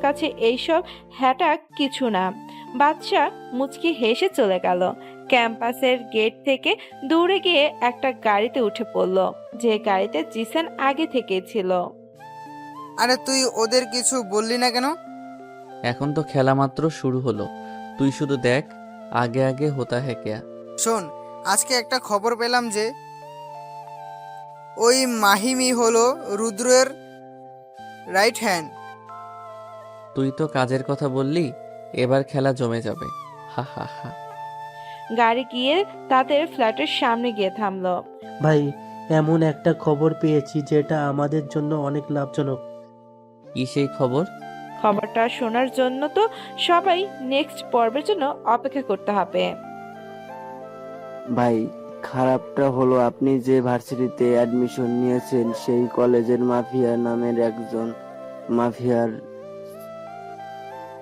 কাছে এইসব হ্যাটা কিছু না। বাচ্চা মুচকি হেসে চলে গেল। ক্যাম্পাসের গেট থেকে দূরে গিয়ে একটা গাড়িতে উঠে পড়ল, যে গাড়িতে জিসান আগে থেকে ছিল। আরে তুই ওদের কিছু বললি না কেন? এখন তো খেলা মাত্র শুরু হলো, তুই শুধু দেখ আগে আগে হোতা হ্যাঁ ক্যা। শোন, আজকে একটা খবর পেলাম যে ওই মাহিমই হলো রুদ্রের রাইট হ্যান্ড। তুই তো কাজের কথা বললি, এবার খেলা জমে যাবে। হা হা হা। গাড়ি গিয়ে তাদের ফ্ল্যাটের সামনে গিয়ে থামলো। ভাই, এমন একটা খবর পেয়েছি যেটা আমাদের জন্য অনেক লাভজনক। কি সেই খবর? খবরটা শোনার জন্য তো সবাই নেক্সট পর্বের জন্য অপেক্ষা করতে হবে। ভাই, খারাপটা হলো আপনি যে ভার্সিটিতে অ্যাডমিশন নিয়েছেন সেই কলেজের মাফিয়া নামের একজন মাফিয়ার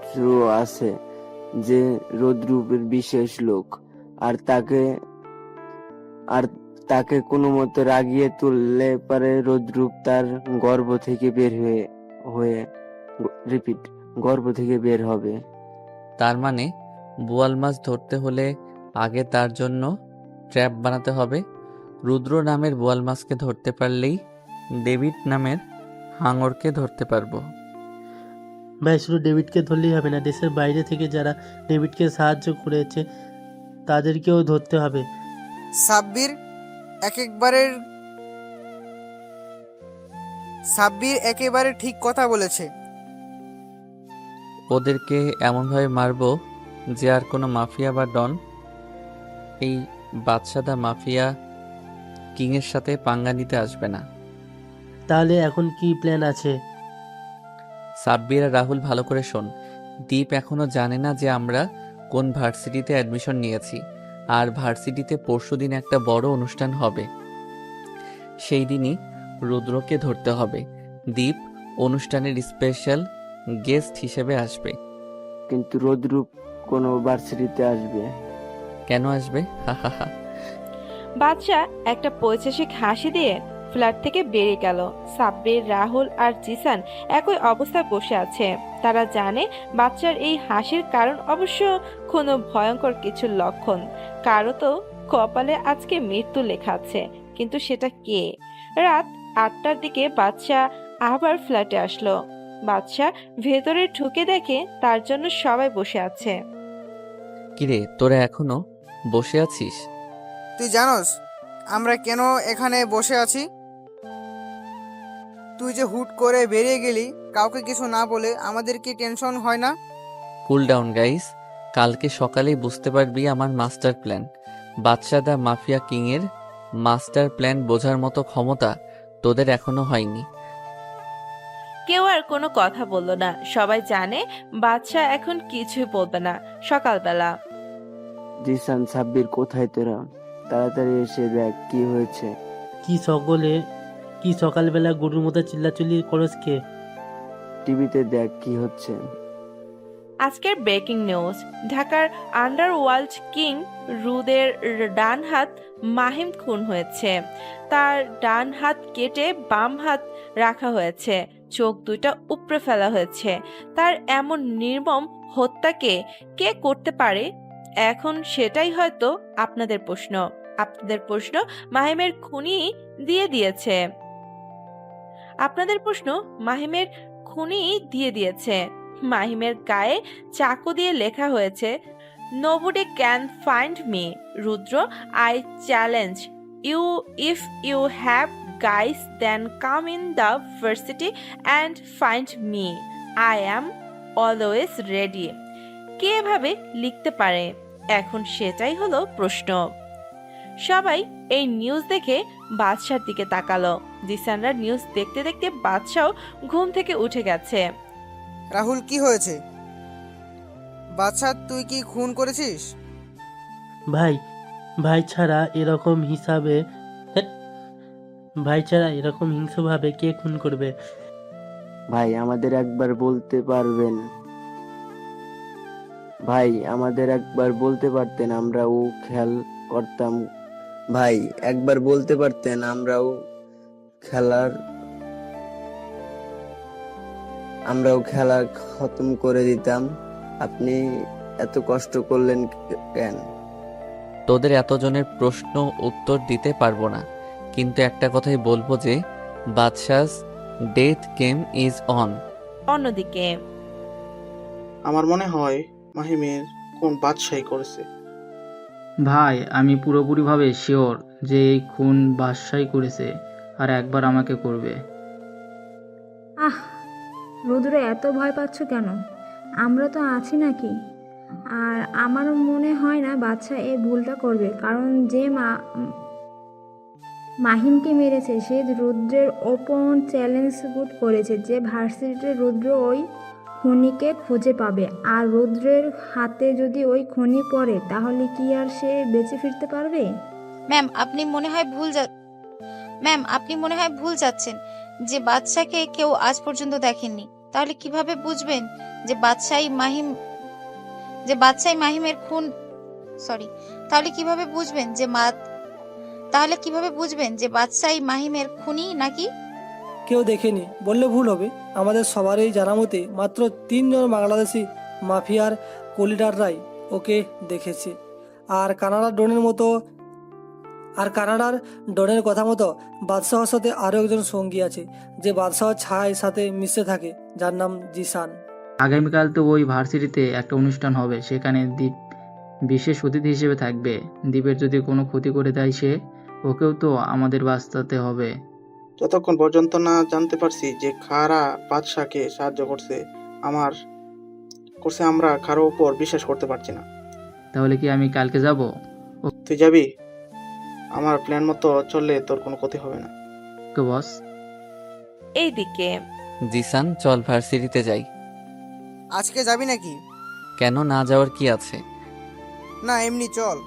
থ্রু আছে, যে রোদ্রুপের বিশেষ লোক, আর তাকে কোনো মতে রাগিয়ে তুললে পারে রোদ্রুপ তার গর্ভ থেকে বের হবে। তার মানে বোয়াল মাছ ধরতে হলে আগে তার জন্য ট্র্যাপ বানাতে হবে। রুদ্র নামের বোয়াল মাছকে ধরতে পারলেই ডেভিড নামের হাঙরকে ধরতে পারবো। ভাই শুধু ডেভিডকে ধরলেই হবে না, দেশের বাইরে থেকে যারা ডেভিডকে সাহায্য করেছে তাদেরকেও ধরতে হবে। সাব্বির একেবারে ঠিক কথা বলেছে। ওদেরকে এমনভাবে মারবো যে আর কোনো মাফিয়া বা ডন এই বাদশাদা মাফিয়া কিংয়ের সাথে পাঙ্গা নিতে আসবে না। তাহলে এখন কি প্ল্যান আছে? সাব্বির আর রাহুল ভালো করে শোন। দীপ এখনো জানে না যে আমরা কোন ভার্সিটিতে অ্যাডমিশন নিয়েছি, আর ভার্সিটিতে পরশুদিন একটা বড় অনুষ্ঠান হবে। সেই দিনই রুদ্রকে ধরতে হবে। দীপ অনুষ্ঠানের স্পেশাল গেস্ট হিসেবে আসবে। কিন্তু রোদ্রুপ কোনো ভার্সিটিতে আসবে? কেন আসবে? হা হা হা। বাদশা একটা পৈশাসিক হাসি দিয়ে ফ্ল্যাট থেকে বেরিয়ে গেল। সাব্বির, রাহুল আর জিসান একই অবস্থায় বসে আছে। তারা জানে বাচ্চার এই হাসির কারণ অবশ্য কোনো ভয়ঙ্কর কিছুর লক্ষণ। কারো তো কপালে আজকে মৃত্যু লেখা আছে, কিন্তু সেটা কে? রাত 8টার দিকে বাচ্চা আবার ফ্ল্যাটে আসলো। বাচ্চা ভেতরে ঢুকে দেখে তার জন্য সবাই বসে আছে। কিরে, তোরা এখনো বসে আছিস? তুই জানোস আমরা কেন এখানে বসে আছি? তুই যে হুট করে বেরিয়ে গেলি কাউকে কিছু না বলে, আমাদের কি টেনশন হয় না? কুল ডাউন গাইস, কালকে সকালেই বুঝতে পারবি আমার মাস্টার প্ল্যান। বাদশাদা মাফিয়া কিংয়ের মাস্টার প্ল্যান বোঝার মতো ক্ষমতা তোদের এখনো হয়নি। কেউ আর কোনো কথা বলল না। সবাই জানে বাচ্চা এখন কিছুই বলবে না। সকালবেলা জিসান, সাব্বির, কোথায় তোরা? তাড়াতাড়ি এসে দেখ কি হয়েছে। কি সকালবেলা গরুর মতো চিল্লাচিল্লি করস কে? টিভিতে দেখ কি হচ্ছে। আজকের ব্রেকিং নিউজ, ঢাকার আন্ডারওয়ার্ল্ড কিং রুদের ডান হাত মাহিম খুন হয়েছে। তার ডান হাত কেটে বাম হাত রাখা হয়েছে, চোখ দুইটা উপড়ে ফেলা হয়েছে। তার এমন নির্মম হত্যাকে কে করতে পারে? এখন সেটাই হয়তো আপনাদের প্রশ্ন। মাহিমের খুনি দিয়েছে। মাহিমের গায়ে চাকু দিয়ে লেখা হয়েছে, nobody can find me Rudra, I challenge you, if you have guys then come in the varsity and find me, I am always ready. কে এভাবে লিখতে পারে? এখন সেটাই হলো প্রশ্ন। সবাই এই নিউজ দেখে বাদশার দিকে তাকালো। জিসানরা নিউজ দেখতে দেখতে বাদশাও ঘুম থেকে উঠে গেছে। রাহুল, কি হয়েছে? বাচ্চা, তুই কি খুন করেছিস? ভাই ছাড়া এরকম হিংস্রভাবে কে খুন করবে? ভাই আমাদের একবার বলতে পারবেন? ভাই আমাদের একবার বলতে পারতেন, আমরাও খেয়াল করতাম। ভাই একবার বলতে পারতেন, আমরাও খেলা খতম করে দিতাম। আপনি এত কষ্ট করলেন কেন? তোদের এতজনের প্রশ্ন উত্তর দিতে পারবো না, কিন্তু একটা কথাই বলবো যে বাদশাস ডেথ গেম ইজ অন। অন্যদিকে আমার মনে হয় মাহিমের কোন বাদশাহী করেছে। ভাই আমি পুরোপুরিভাবে শিওর যে এই খুন বাদশাই করেছে, আর একবার আমাকে করবে। আহ, রুদ্র এত ভয় পাচ্ছ কেন? আমরা তো আছি নাকি? আর আমার মনে হয় না বাচ্চা এই ভুলটা করবে, কারণ যে মাহিমকে মেরেছে সে রুদ্রের ওপর চ্যালেঞ্জ বুট করেছে যে ভার্সিটিতে রুদ্র ওই খনিকে খুঁজে পাবে। আর রুদ্রের হাতে যদি ওই খনি পড়ে তাহলে কি আর সে বেঁচে ফিরতে পারবে? ম্যাম আপনি মনে হয় ভুল যাচ্ছেন যে বাদশাকে কেউ আজ পর্যন্ত দেখেননি। তাহলে কিভাবে বুঝবেন যে বাদশাই মাহিমের খুন? তাহলে কিভাবে বুঝবেন যে বাদশাই মাহিমের খুনি নাকি? কেউ দেখেনি বললে ভুল হবে। আমাদের সবারই জানা মতে মাত্র 3 জন বাংলাদেশি মাফিয়ার কোলিডাররাই ওকে দেখেছে। আর কানাডা ডনের মতো আর কানাডার ডনের কথা মতো বাদশাহর সাথে আরও একজন সঙ্গী আছে যে বাদশাহর ছায়ের সাথে মিশে থাকে, যার নাম জিসান। আগামীকাল তো ওই ভার্সিটিতে একটা অনুষ্ঠান হবে, সেখানে দীপ বিশেষ অতিথি হিসেবে থাকবে। দীপের যদি কোনো ক্ষতি করে দেয় সে, ওকেও তো আমাদের বাঁচাতে হবে। যতক্ষণ পর্যন্ত না জানতে পারছি যে খারা বাদশাকে সাহায্য করছে আমরা কারো উপর বিশ্বাস করতে পারছি না। তাহলে কি আমি কালকে যাব? তুই যাবি? আমার প্ল্যান মতো চললে তোর কোনো ক্ষতি হবে না। ওকে বস। এইদিকে জিসান, চল ভার্সিটিতে যাই। আজকে যাবি নাকি? কেন, না যাওয়ার কি আছে? না, এমনি চল।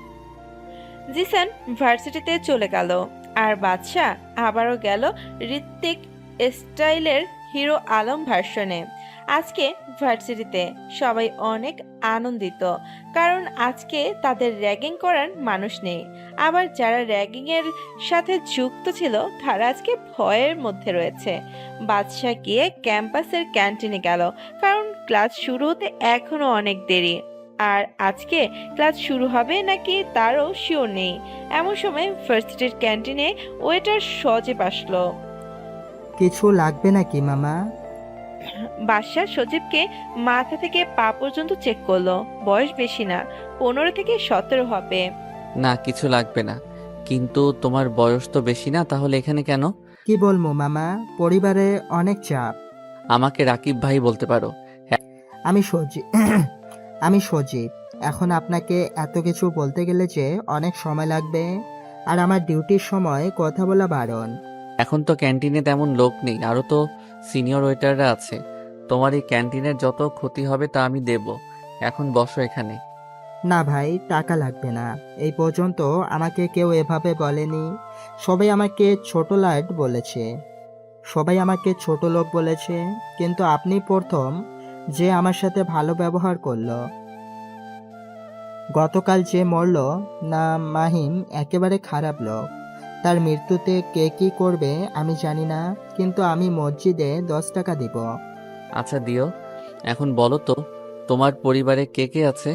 জিসান ভার্সিটিতে চলে গেল আর বাদশা আবারও গেল ঋত্বিক স্টাইলের হিরো আলম ভার্সনে। আজকে ভার্সিটিতে সবাই অনেক আনন্দিত, কারণ আজকে তাদের র্যাগিং করার মানুষ নেই। আবার যারা র্যাগিং এর সাথে যুক্ত ছিল তারা আজকে ভয়ের মধ্যে রয়েছে। বাদশা গিয়ে ক্যাম্পাসের ক্যান্টিনে গেল, কারণ ক্লাস শুরু হতে এখনো অনেক দেরি। আর আজকে ক্লাস শুরু হবে নাকি তারও শিওর নেই। এমন সময় ভার্সিটির ক্যান্টিনে ওয়েটার সজীব আসলো। কিছু লাগবে নাকি মামা? বাদশা সজীবকে মাথা থেকে পা পর্যন্ত চেক করলো। বয়স বেশি না, 15 থেকে 17 হবে। না, কিছু লাগবে না। কিন্তু তোমার বয়স তো বেশি না, তাহলে এখানে কেন? কি বলবো মামা, পরিবারে অনেক চাপ। আমাকে রাকিব ভাই বলতে পারো। আমি সজীব। এখন আপনাকে এত কিছু বলতে গেলে যে অনেক সময় লাগবে, আর আমার ডিউটির সময় কথা বলা বারণ। এখন তো ক্যান্টিনে তেমন লোক নেই, আরো তো সিনিয়র ওয়েটাররা আছে। তোমার এই ক্যান্টিনের যত ক্ষতি হবে তা আমি দেব। এখন বসো এখানে। না ভাই, টাকা লাগবে না। এই পর্যন্ত আমাকে কেউ এভাবে বলেনি। সবাই আমাকে ছোট লাট বলেছে, সবাই আমাকে ছোট লোক বলেছে, কিন্তু আপনি প্রথম যে আমার সাথে ভালো ব্যবহার করলো। গতকাল যে মরল না, মাহিম একেবারে খারাপ লোক। তার মৃত্যুতে কে কি করবে আমি জানি না, কিন্তু আমি মসজিদে 10 টাকা দিব। আচ্ছা দিও। এখন বলো তো, তোমার পরিবারে কে কে আছে?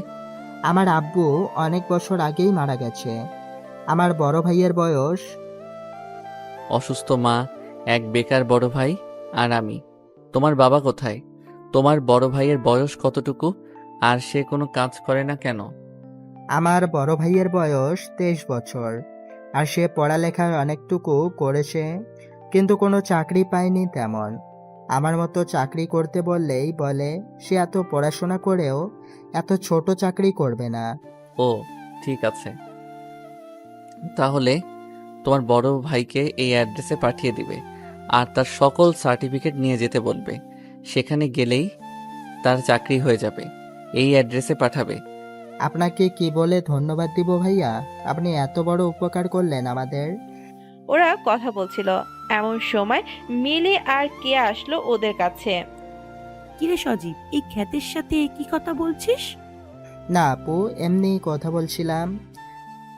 আমার আব্বু অনেক বছর আগেই মারা গেছে। আমার বড় ভাইয়ের বয়স, অসুস্থ মা, এক বেকার বড় ভাই, আর আমি। তোমার বাবা কোথায়? তোমার বড় ভাইয়ের বয়স কতটুকু, আর সে কোনো কাজ করে না কেন? আমার বড় ভাইয়ের বয়স 23 বছর, আর সে পড়ালেখার অনেকটুকু করেছে, কিন্তু কোনো চাকরি পায়নি তেমন। আমার মতো চাকরি করতে বললেই বলে সে এত পড়াশোনা করেও এত ছোট চাকরি করবে না। ও ঠিক আছে, তাহলে তোমার বড় ভাইকে এই অ্যাড্রেসে পাঠিয়ে দিবে, আর তার সকল সার্টিফিকেট নিয়ে যেতে বলবে। সেখানে গেলেই তার চাকরি হয়ে যাবে। এই অ্যাড্রেসে পাঠাবে। আপনাকে কি বলে ধন্যবাদ দিব ভাইয়া? আপনি এত বড় উপকার করলেন আমাদের। ওরা কথা বলছিল, এমন সময় মিলি আর কে আসলো ওদের কাছে। কিরে সজীব, এই খ্যাতের সাথে কি কথা বলছিস? না আপু, এমনি কথা বলছিলাম।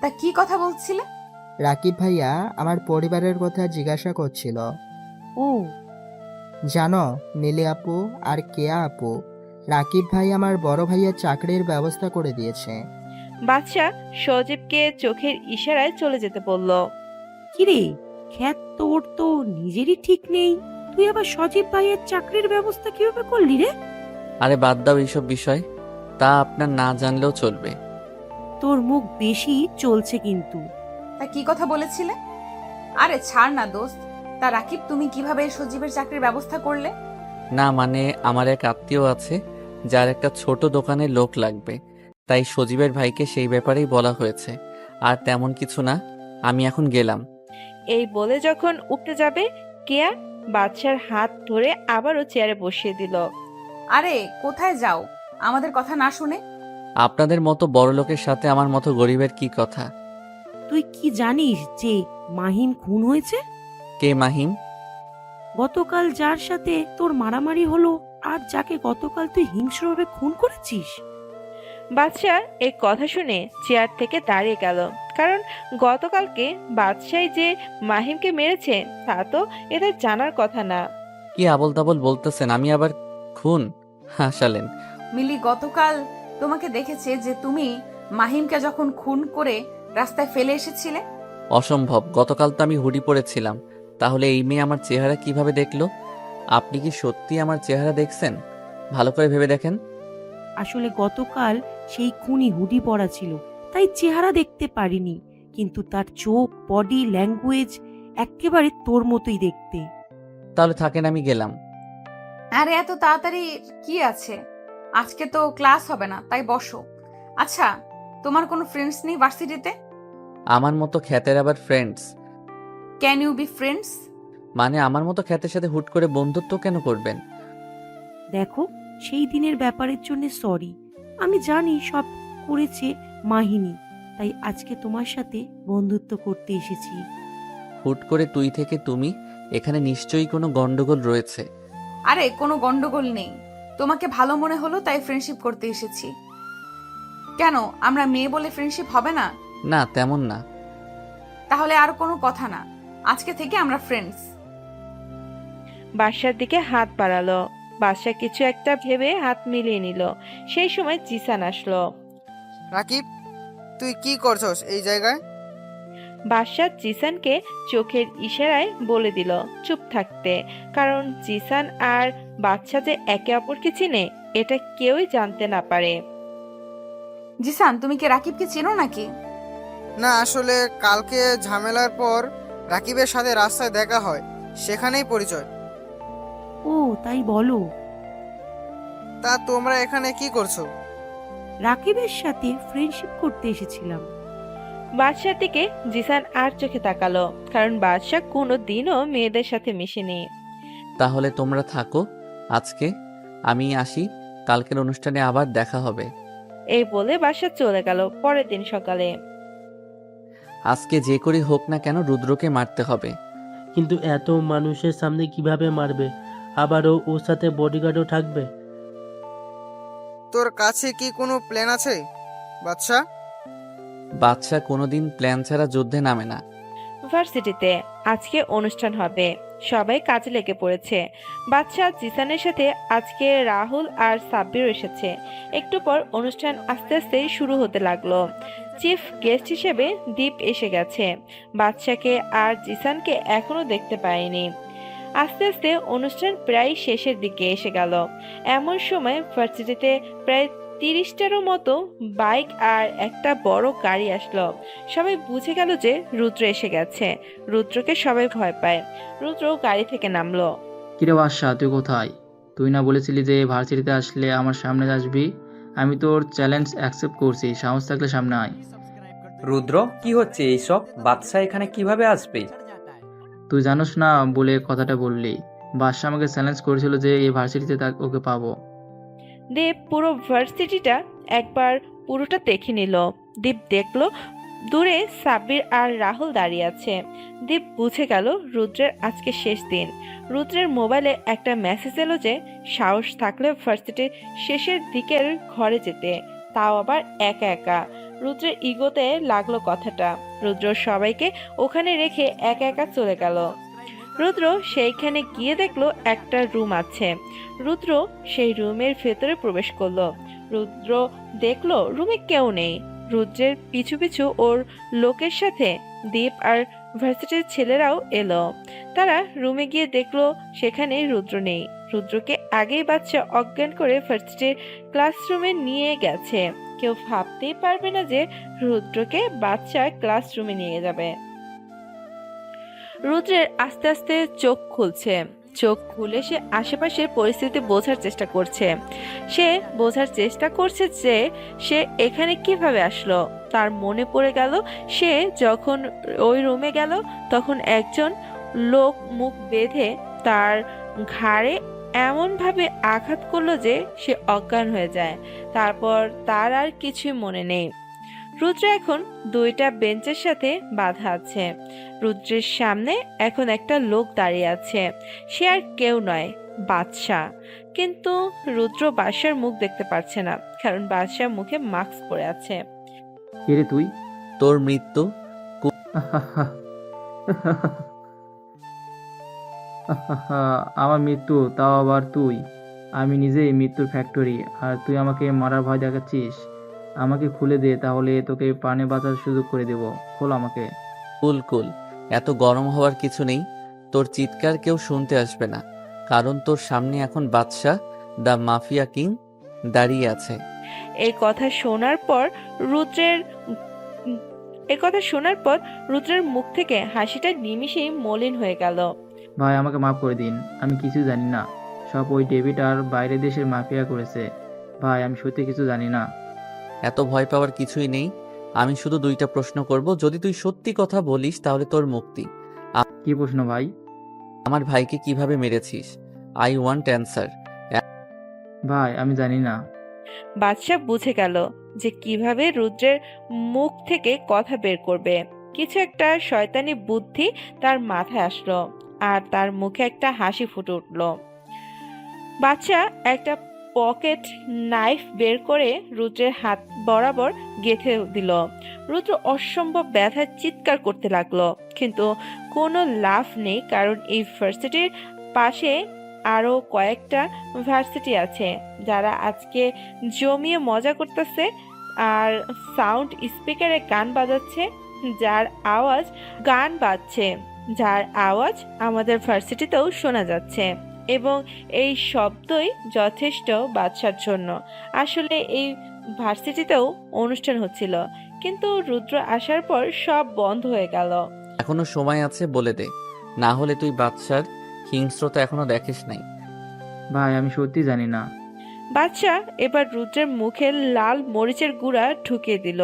তা কি কথা বলছিলে? রাকিব ভাইয়া আমার পরিবারের কথা জিজ্ঞাসা করছিল। ও জানো মিলি আপু আর কেয়া আপু, রাকিব ভাই আমার বড় ভাইয়ের চাকরির ব্যবস্থা করে দিয়েছে। বাদশা সজীবকে চোখের ইশারায় চলে যেতে বলল। কিরে, খ্যাত তোর তো নিজেরই ঠিক নেই, তুই আবার সজীব ভাইয়ের চাকরির ব্যবস্থা কিভাবে করলি রে? আরে বাদ দাও এইসব বিষয়, তা আপনার না জানলেও চলবে। তোর মুখ বেশি চলছে কিন্তু। তা কি কথা বলেছিলে? আরে ছাড় না দোস্ত। তা রাকিব, তুমি কিভাবে সজীবের চাকরির ব্যবস্থা করলে? না মানে, আমার এক আত্মীয় আছে যার একটা ছোট দোকানে লোক লাগবে, তাই সজীবের ভাইকে সেই ব্যাপারেই বলা হয়েছে। আর তেমন কিছু না, আমি এখন গেলাম। এই বলে যখন উঠতে যাবে, কেয়া বাদশার হাত ধরে আবারও চেয়ারে বসিয়ে দিল। আরে কোথায় যাও আমাদের কথা না শুনে? আপনাদের মতো বড় লোকের সাথে আমার মতো গরিবের কি কথা? তুই কি জানিস যে মাহিম খুন হয়েছে? কে মাহিম? গতকাল যার সাথে তোর মারামারি হলো, আর যাকে গতকাল তুই হিংস্রভাবে খুন করেছিস। বাদশা এই কথা শুনে চেয়ার থেকে দাঁড়িয়ে গেল, কারণ গতকালকে বাদশাই যে মাহিমকে মেরেছে তা তো এদের জানার কথা না। কি আবল তাবল বলতেছেন? আমি আবার খুন? হাসালেন। মিলি গতকাল তোমাকে দেখেছে যে তুমি মাহিমকে যখন খুন করে রাস্তায় ফেলে এসেছিলে। অসম্ভব, গতকাল তো আমি হুডি পরেছিলাম। তাহলে এই মেয়ে আমার চেহারা কিভাবে দেখলো? আপনি কি সত্যি আমার চেহারা দেখছেন? ভালো করে ভেবে দেখেন। আসলে গতকাল সেই খুনি হুডি পরা ছিল, তাই চেহারা দেখতে পারিনি, কিন্তু তার চোখ, বডি ল্যাঙ্গুয়েজ একেবারে তোর মতোই দেখতে। তাহলে থাকেন, আমি গেলাম। আরে এত তাড়াতাড়ি কি আছে? আজকে তো ক্লাস হবে না, তাই বসো। আচ্ছা, তোমার কোনো ফ্রেন্ডস নেই ভার্সিটিতে? আমার মতো খ্যাতের আবার friends? Can you be friends? মানে আমার মতো খ্যাতের সাথে হুট করে বন্ধুত্ব কেন করবেন? দেখো, সেই দিনের ব্যাপারের জন্য সরি। আমি জানি সব করেছে মাহিনী, তাই আজকে তোমার সাথে বন্ধুত্ব করতে এসেছি। হুট করে তুই থেকে তুমি, এখানে নিশ্চয়ই কোনো গন্ডগোল রয়েছে। আরে কোনো গন্ডগোল নেই, তোমাকে ভালো মনে হলো তাই ফ্রেন্ডশিপ করতে এসেছি। কেন, আমরা মেয়ে বলে ফ্রেন্ডশিপ হবে না? না, তেমন না। তাহলে আর কোনো কথা না, আজকে থেকে আমরা ফ্রেন্ডস। বাদশার দিকে হাত বাড়ালো। বাদশা কিছু একটা ভেবে হাত মিলিয়ে নিল। সেই সময় জিসান আসলো। রাকিব, তুই কি করছস এই জায়গায়? বাদশা জিসানকে চোখের ইশারায় বলে দিল চুপ থাকতে, কারণ জিসান আর বাদশা যে একে অপরকে চিনে এটা কেউই জানতে না পারে। জিসান, তুমি কি রাকিবকে চেনো নাকি? না, আসলে কালকে ঝামেলার পর রাকিবের সাথে রাস্তায় দেখা হয়, সেখানেই পরিচয়। ও তাই বলো। তা তোমরা এখানে কি করছো? রাকিবের সাথে ফ্রেন্ডশিপ করতে এসেছিলাম। বাদশার দিকে জিসান আর চোখে তাকালো, কারণ বাদশা কোনো দিনও মেয়েদের সাথে মিশেনি। তাহলে তোমরা থাকো, আজকে আমি আসি, কালকের অনুষ্ঠানে আবার দেখা হবে। এই বলে বাদশা চলে গেল। পরের দিন সকালে আজকে যে করি হোক না কেন রুদ্রকে মারতে হবে। কিন্তু এত মানুষের সামনে কিভাবে মারবে? আবারও ওর সাথে বডিগার্ডও থাকবে। তোর কাছে কি কোনো প্ল্যান আছে বাদশা? বাদশা কোনোদিন প্ল্যান ছাড়া যুদ্ধে নামে না। ভার্সিটিতে আজকে অনুষ্ঠান হবে, সবাই কাজে লেগে পড়েছে। বাদশা জিসানের সাথে আজকে রাহুল আর সাব্বির এসেছে। একটু পর অনুষ্ঠান আস্তে আস্তে শুরু হতে লাগলো। চিফ গেস্ট হিসেবে দীপ এসে গেছে। বাদশাকে আর জিসানকে এখনো দেখতে পায়নি। আস্তে আস্তে অনুষ্ঠান প্রায় শেষের দিকে এসে গেল। এমন সময় ভার্সিটিতে প্রায় 30টারও মতো বাইক আর একটা বড় গাড়ি আসলো। সবাই বুঝে গেল যে রুদ্র এসে গেছে। রুদ্রকে সবাই ভয় পায়। রুদ্র গাড়ি থেকে নামলো। কিরে বাদশা, তুই কোথায়? তুই না বলেছিলি যে ভার্সিটিতে আসলে আমার সামনে আসবি? আমি তোর চ্যালেঞ্জ অ্যাকসেপ্ট করছি, সাহস থাকলে সামনে আয়। রুদ্র, কি হচ্ছে এইসব? বাদশা এখানে কিভাবে আসবে? তুই জানোস না বলে কথাটা বললি। বাদশা আমাকে চ্যালেঞ্জ করেছিল যে এই ভার্সিটিতে ওকে পাবো। দীপ পুরো ভার্সিটিটা একবার পুরোটা দেখে নিল। দীপ দেখলো দূরে সাব্বির আর রাহুল দাঁড়িয়ে আছে। দীপ বুঝে গেল রুদ্রের আজকে শেষ দিন। রুদ্রের মোবাইলে একটা মেসেজ এলো যে সাহস থাকলে ভার্সিটির শেষের দিকের ঘরে যেতে, তাও আবার একা একা। রুদ্রের ইগোতে লাগলো কথাটা। রুদ্র সবাইকে ওখানে রেখে একা একা চলে গেল। রুদ্র সেইখানে গিয়ে দেখলো একটা রুম আছে। রুদ্র সেই রুমের ভেতরে প্রবেশ করলো। রুদ্র দেখলো রুমে কেউ নেই। রুদ্রের পিছু পিছু ওর লোকের সাথে দীপ আর ভার্সিটির ছেলেরাও এলো। তারা রুমে গিয়ে দেখলো সেখানে রুদ্র নেই। রুদ্রকে আগেই বাচ্চা অজ্ঞান করে ভার্সিটির ক্লাসরুমে নিয়ে গেছে। কেউ ভাবতেই পারবে না যে রুদ্রকে বাচ্চা ক্লাসরুমে নিয়ে যাবে। রুদ্রের আস্তে আস্তে চোখ খুলছে। চোখ খুলে সে আশেপাশের পরিস্থিতি বোঝার চেষ্টা করছে। সে বোঝার চেষ্টা করছে যে সে এখানে কিভাবে আসলো। তার মনে পড়ে গেল সে যখন ওই রুমে গেল তখন একজন লোক মুখ বেঁধে তার ঘাড়ে এমনভাবে আঘাত করলো যে সে অজ্ঞান হয়ে যায়। তারপর তার আর কিছুই মনে নেই। রুদ্র এখন দুইটা বেঞ্চের সাথে বাঁধা আছে। রুদ্রের সামনে এখন একটা লোক দাঁড়িয়ে আছে। সে আর কেউ নয়, বাদশা। কিন্তু রুদ্র বাদশার মুখ দেখতে পারছে না, কারণ বাদশার মুখে মাস্ক পরে আছে। কে রে তুই? তোর মৃত্যু আমার মৃত্যু, তাও আবার তুই? আমি নিজেই মৃত্যুর ফ্যাক্টরি, আর তুই আমাকে মারার ভয় দেখাচ্ছিস? আমাকে খুলে দে, তাহলে তোকে প্রাণে বাঁচার সুযোগ করে দেব। খোল আমাকে। কুল কুল, এত গরম হওয়ার কিছু নেই। তোর চিৎকার কেউ শুনতে আসবে না, কারণ তোর সামনে এখন বাদশাহ দ্য মাফিয়া কিং দাঁড়িয়ে আছে। এই কথা শোনার পর রুদ্রের এই কথা শোনার পর রুদ্রের মুখ থেকে হাসিটা নিমিষেই মলিন হয়ে গেল। ভাই আমাকে মাফ করে দিন, আমি কিছু জানি না। সব ওই ডেভিড আর বাইরের দেশের মাফিয়া করেছে। ভাই আমি সত্যি কিছু জানি না। এত ভয় পাওয়ার কিছুই নেই। আমি শুধু 2টা প্রশ্ন করব, যদি তুই সত্যি কথা বলিস তাহলে তোর মুক্তি। কি প্রশ্ন ভাই? আমার ভাইকে কিভাবে মেরেছিস? I want answer. ভাই আমি জানি না। বাদশা বুঝে গেল যে কিভাবে রুদ্রের মুখ থেকে কথা বের করবে। কিছু একটা শয়তানি বুদ্ধি তার মাথায় আসলো, আর তার মুখে একটা হাসি ফুটে উঠল। বাদশা একটা পকেট নাইফ বের করে রুদ্রের হাত বরাবর গেঁথে দিল। রুদ্র অসম্ভব ব্যথায় চিৎকার করতে লাগলো, কিন্তু কোনো লাভ নেই, কারণ এই ভার্সিটির পাশে আরো কয়েকটা ভার্সিটি আছে যারা আজকে জমিয়ে মজা করতেছে আর সাউন্ড স্পিকারে গান বাজাচ্ছে, যার আওয়াজ আমাদের ভার্সিটিতেও শোনা যাচ্ছে, এবং এই শব্দই যথেষ্ট বাদশার জন্য। আসলে এই ভার্সিটিতেও অনুষ্ঠান হচ্ছিল, কিন্তু রুদ্র আসার পর সব বন্ধ হয়ে গেল। এখনো সময় আছে, বলে দে, না হলে তুই বাদশার হিংস্রতা এখনো দেখিস নাই। ভাই আমি সত্যি জানি না। বাদশা এবার রুদ্রের মুখে লাল মরিচের গুঁড়া ঢুকিয়ে দিল,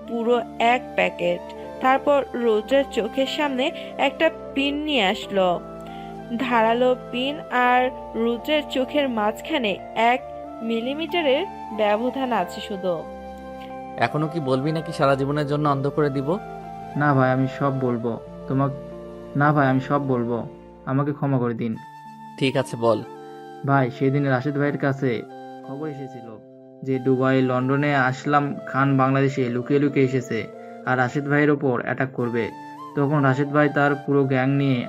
পুরো 1 প্যাকেট। তারপর রুদ্রের চোখের সামনে একটা পিন নিয়ে আসলো। ধারালো পিন আর রুদ্রের চোখের মাঝখানে 1 মিলিমিটারের ব্যবধান আছে শুধু। এখনো কি বলবি নাকি সারা জীবনের জন্য অন্ধ করে দিব? না ভাই আমি সব বলবো না ভাই আমি সব বলবো, আমাকে ক্ষমা করে দিন। ঠিক আছে, বল। ভাই সেদিন রাশেদ ভাইয়ের কাছে খবর এসেছিল যে দুবাই লন্ডনে আসলাম খান বাংলাদেশে লুকিয়ে লুকিয়ে এসেছে আর রাশেদ ভাইয়ের ওপর অ্যাটাক করবে। তখন রাশেদ ভাই তার পুরো গ্যাং নিয়ে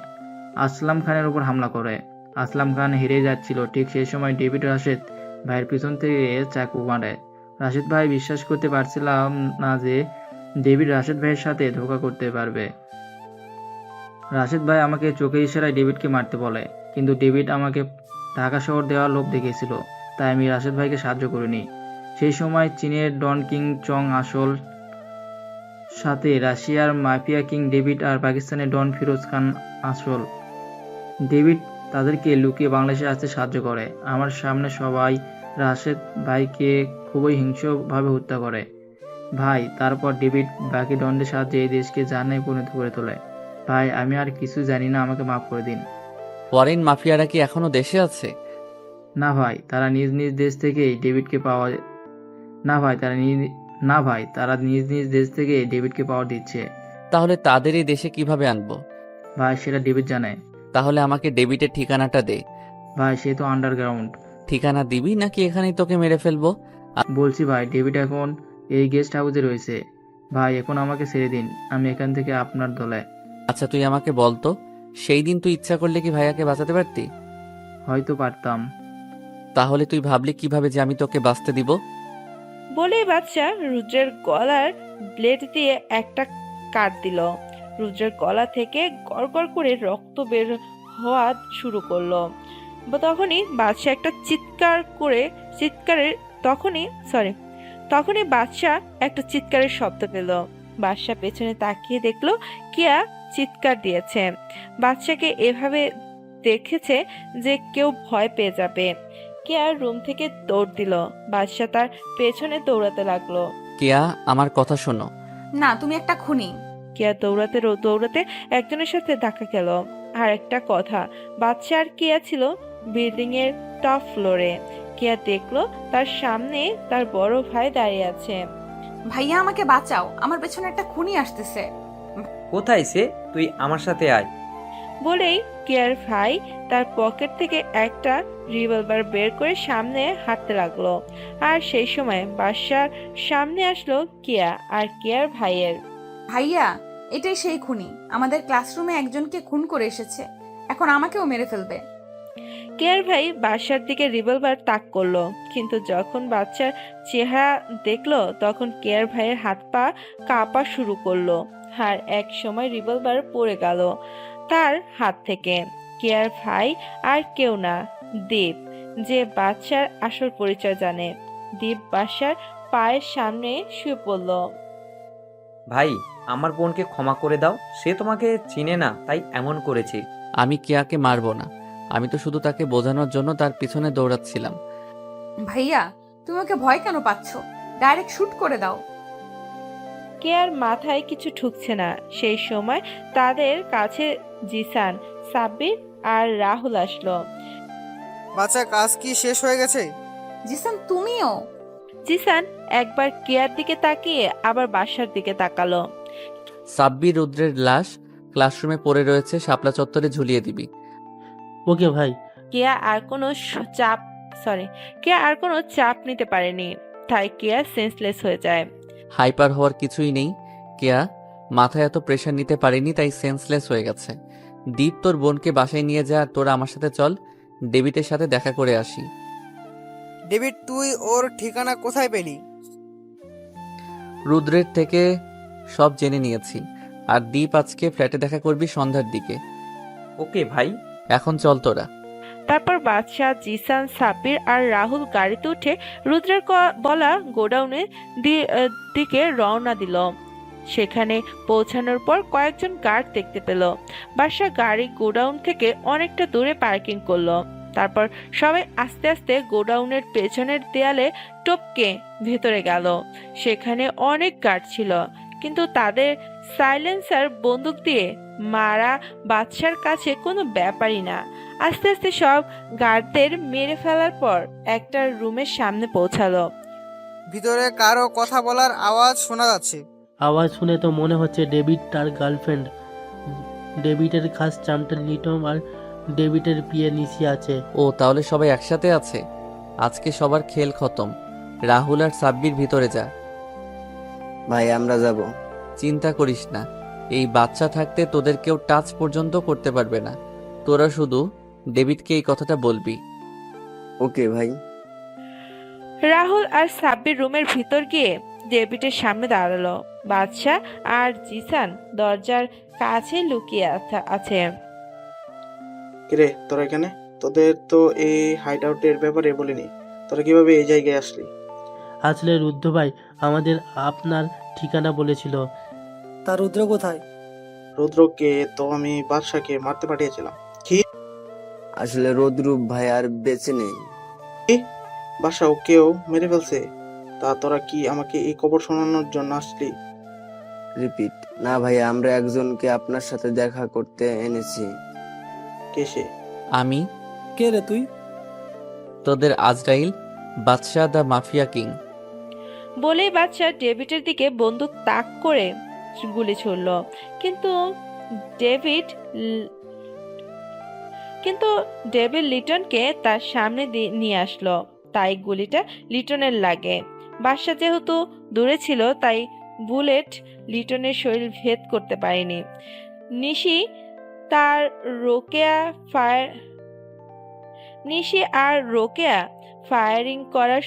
আসলাম খানের ওপর হামলা করে। আসলাম খান হেরে যাচ্ছিল, ঠিক সেই সময় ডেভিড রাশেদ ভাইয়ের পিছন থেকে চাকু মারে। রাশেদ ভাই বিশ্বাস করতে পারছিলাম না যে ডেভিড রাশেদ ভাইয়ের সাথে ধোঁকা করতে পারবে। রাশেদ ভাই আমাকে চোখের ইশারায় ডেভিডকে মারতে বলে, কিন্তু ডেভিড আমাকে ঢাকা শহর দেওয়ার লোভ দেখিয়েছিল, তাই আমি রাশেদ ভাইকে সাহায্য করিনি। সেই সময় চীনের ডন কিং চং আসল, সাথে রাশিয়ার মাফিয়া কিং ডেভিড আর পাকিস্তানের ডন ফিরোজ খান আসল। ডেভিড তাদেরকে লুকিয়ে বাংলাদেশে আসতে সাহায্য করে। আমার সামনে সবাই রাশেদ ভাইকে খুবই হিংস্রভাবে হত্যা করে। ভাই তারপর ডেভিড বাকি ডনদের সাহায্যে এই দেশকে জানায় পরিণত করে তোলে। ভাই আমি আর কিছু জানি না, আমাকে মাফ করে দিন। ফরেন মাফিয়ারা কি এখনো দেশে আছে? না ভাই তারা নিজ নিজ দেশ থেকেই ডেভিডকে পাওয়া তারা নিজ নিজ দেশ থেকে ডেভিডকে পাওয়া দিচ্ছে। তাহলে তাদের এই দেশে কিভাবে আনবো? ভাই সেটা ডেভিড জানে। তাহলে আমাকে ডেভিডের ঠিকানাটা দে। ভাই সে তো আন্ডারগ্রাউন্ড। ঠিকানা দিবি নাকি এখানেই তোকে মেরে ফেলবো? বলছি ভাই, ডেভিড এখন এই গেস্ট হাউসে রয়েছে। ভাই এখন আমাকে ছেড়ে দিন, আমি এখান থেকে আপনার দলে। আচ্ছা তুই আমাকে বলতো, সেই দিন তুই ইচ্ছা করলে কি ভাইয়াকে বাঁচাতে পারতি? হয়তো পারতাম। তাহলে তুই ভাবলি কিভাবে যে আমি তোকে বাঁচতে দিব? বলেই বাদশা রুদ্রের গলার ব্লেড দিয়ে একটা কাট দিল। রুদ্রের গলা থেকে গড়গড় করে রক্ত বের হওয়া শুরু করলো। তখনই বাদশা একটা চিৎকারের শব্দ পেল। বাদশা পেছনে তাকিয়ে দেখলো কিয়া চিৎকার দিয়েছে। বাদশাকে এভাবে দেখেছে যে কেউ ভয় পেয়ে যাবে। কিয়া রুম থেকে দৌড় দিল। বাদশা তার পেছনে দৌড়াতে লাগলো। কিয়া, আমার কথা শোনো। না, তুমি একটা খুনি। কিয়া দৌড়াতে দৌড়াতে একজনের সাথে ধাক্কা খেল। আর একটা কথা, বাদশা আর কিয়া ছিল বিল্ডিং এর টপ ফ্লোরে। কিয়া দেখলো তার সামনে তার বড় ভাই দাঁড়িয়ে আছে। ভাইয়া আমাকে বাঁচাও, আমার পেছনে একটা খুনি আসতেছে। কোথায় সে? তুই আমার সাথে আয়। বলেই কিয়ার ভাই তার পকেট থেকে একটা রিভলভার বের করে সামনে হাঁটতে লাগলো। আর সেই সময় বাদশার সামনে আসলো কিয়া আর কিয়ার ভাইয়ের। ভাইয়া, এটাই সেই খুনি। আমাদের ক্লাসরুমে একজনকে খুন করে এসেছে, এখন আমাকেও মেরে ফেলবে। কেয়ার ভাই বাদশার দিকে রিভলভার তাক করলো, কিন্তু যখন বাচ্চার চেহারা দেখলো তখন কেয়ার ভাইয়ের হাত পা কাঁপা শুরু করলো। আর এক সময় রিভলভার পড়ে গেল তার হাত থেকে। কেয়ার ভাই আর কেউ না, দীপ, যে বাচ্চার আসল পরিচয় জানে। দীপ বাদশার পায়ের সামনে শুয়ে পড়ল। ভাই, আমার বোনকে ক্ষমা করে দাও, সে তোমাকে চিনে না তাই এমন করেছে। আমি কেয়াকে মারবো না, আমি তো শুধু তাকে বোঝানোর জন্য তার পিছনে দৌড়াচ্ছিলাম। ভাইয়া, তুমি ওকে ভয় কেন পাচ্ছ? ডাইরেক্ট শুট করে দাও। কেয়ার মাথায় কিছু ঠুকছে না। সেই সময় তাদের কাছে জিসান, সাব্বির আর রাহুল আসলো। বাচ্চা, কাজ কি শেষ হয়ে গেছে? জিসান, তুমিও? জিসান একবার কেয়ার দিকে তাকিয়ে আবার বাসার দিকে তাকালো। সাব্বির রুদ্রের লাশ ক্লাসরুমে পড়ে রয়েছে, শাপলা চত্বরে ঝুলিয়ে দিবি। ওকে ভাই। কেয়া আর কোনো কেয়া আর কোনো চাপ নিতে পারেনি, তাই কেয়া সেন্সলেস হয়ে যায়। হাইপার হওয়ার কিছুই নেই, কেয়া মাথায় এত প্রেশার নিতে পারেনি তাই সেন্সলেস হয়ে গেছে। দীপ, তোর বোনকে বাসায় নিয়ে যা আর তোরা আমার সাথে চল, ডেভিডের সাথে দেখা করে আসি। ডেভিড, তুই ওর ঠিকানা কোথায় পেলি? রুদ্রের থেকে সব জেনে নিয়েছি। আর দীপ, আজকে ফ্ল্যাটে দেখা করবি সন্ধ্যার দিকে। ওকে ভাই। এখন চল তোরা। তারপর বাদশাহ, জিসান, সাব্বির আর রাহুল গাড়িতে উঠে রুদ্রের বলা গোডাউনের দিকে রওনা দিল। সেখানে পৌঁছানোর পর কয়েকজন গার্ড দেখতে পেল। বাদশাহ গাড়ি গোডাউন থেকে অনেকটা দূরে পার্কিং করলো। তারপর সবাই আস্তে আস্তে গোডাউনের পেছনের দেয়ালে টপকে ভেতরে গেল। সেখানে অনেক গার্ড ছিল, কিন্তু তাদের সাইলেন্সার বন্দুক দিয়ে মারা বাদশার কাছে কোনো ব্যাপারই না। আস্তে আস্তে সব গার্ডদের মেরে ফেলার পর একটা রুমের সামনে পৌঁছালো। ভিতরে কারো কথা বলার আওয়াজ শোনা যাচ্ছে। আওয়াজ শুনে তো মনে হচ্ছে ডেভিড তার গার্লফ্রেন্ড। ডেভিডের খাস চামটা লিটন আর ডেভিডের বিয়ে নিশি আছে। ও, তাহলে সবাই একসাথে আছে। আজকে সবার খেল খতম। রাহুল আর সাব্বির ভিতরে যা। ভাই, আমরা যাব। চিন্তা করিস না, এই বাচ্চা থাকতে তোদের কেউ টাচ পর্যন্ত করতে পারবে না। তোরা শুধু ডেভিডকে এই কথাটা বলবি। ওকে ভাই। রাহুল আর সাব্বির রুমের ভিতর গিয়ে ডেভিডের সামনে দাঁড়ালো। বাদশা আর জিসান দরজার কাছে লুকিয়ে আছে। কিরে, তোরা এখানে? তোদের তো এই হাইড আউটের ব্যাপারে বলিনি, তোরা কিভাবে এই জায়গায় আসলি? আসলে রুদ্র ভাই আমাদের আপনার ঠিকানা বলেছিল। তা রুদ্র কোথায়? রুদ্রকে তো আমি বাদশাকে মারতে পাঠিয়েছিলাম। কি? আসলে রোদ্রুপ ভাই আর বেঁচে নেই। বাদশা ওকেও মেরে ফেলছে? তা তোরা কি আমাকে এই খবর শোনানোর জন্য আসলি? রিপিট। না ভাই, আমরা একজনকে আপনার সাথে দেখা করতে এনেছি। কে সে? আমি। কে রে তুই? তোদের আজরাইল, বাদশাহ দ্য মাফিয়া কিং। বলেই বাদশা ডেভিডের দিকে বন্দুক তাক করে গুলি ছুড়ল, কিন্তু ডেভিড লিটনকে তার সামনে নিয়ে আসলো, তাই গুলিটা লিটনের লাগে। বাদশা যেহেতু দূরে ছিল তাই বুলেট লিটনের শরীর ভেদ করতে পারেনি। নিশি আর রোকেয়া ফায়ারিং করা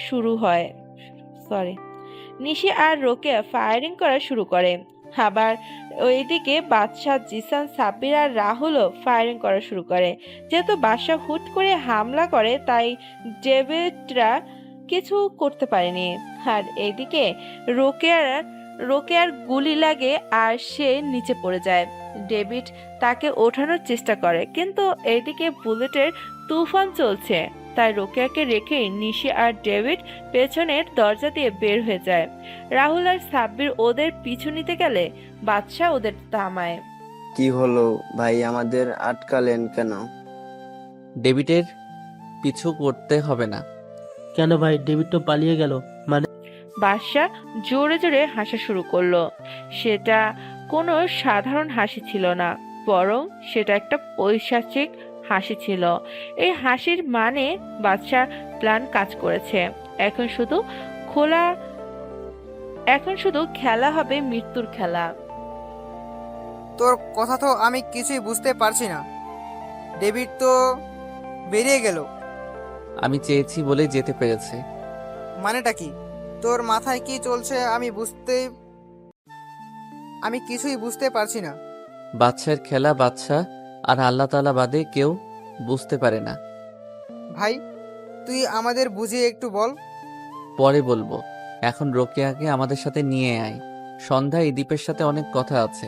শুরু করে। আবার ওইদিকে বাদশাহ, জিসান, সাব্বির আর রাহুলও ফায়ারিং করা শুরু করে। যেহেতু বাদশাহ হুট করে হামলা করে তাই ডেভিডরা কিছু করতে পারেনি। আর এদিকে রোকেয়ার গুলি লাগে আর সে নিচে পড়ে যায়। ডেভিড তাকে ওঠানোর চেষ্টা করে, কিন্তু এদিকে বুলেটের তুফান চলছে, তাই রোকেয়াকে রেখে নিশি আর ডেভিড পেছনের দরজা দিয়ে বের হয়ে যায়। রাহুল আর সাব্বির ওদের পিছু নিতে গেলে বাদশা ওদের থামায়। কি হলো ভাই, আমাদের আটকালেন কেন? ডেভিডের পিছু করতে হবে না। কেন ভাই, ডেভিড তো পালিয়ে গেল। মানে? বাদশা জোরে জোরে হাসা শুরু করলো। সেটা কোনো সাধারণ হাসি ছিল না, বরং সেটা একটা পৈশাচিক হাসি ছিল। এই হাসির মানে বাদশার প্ল্যান কাজ করেছে। এখন শুধু খেলা হবে মৃত্যুর খেলা। তোর কথা তো আমি কিছুই বুঝতে পারছি না। ডেভিড তো বেরিয়ে গেল। আমি চেয়েছি বলে যেতে পেরেছে। মানেটা কি? তোর মাথায় কি চলছে আমি কিছুই বুঝতে পারছি না। বাচ্চার খেলা বাচ্চা আর আল্লাহ তাআলা বাদে কেউ বুঝতে পারে না। ভাই, তুই আমাদের বুঝিয়ে একটু বল। পরে বলবো, এখন রোকেয়াকে আমাদের সাথে নিয়ে আয়। সন্ধ্যায় এই দ্বীপের সাথে অনেক কথা আছে,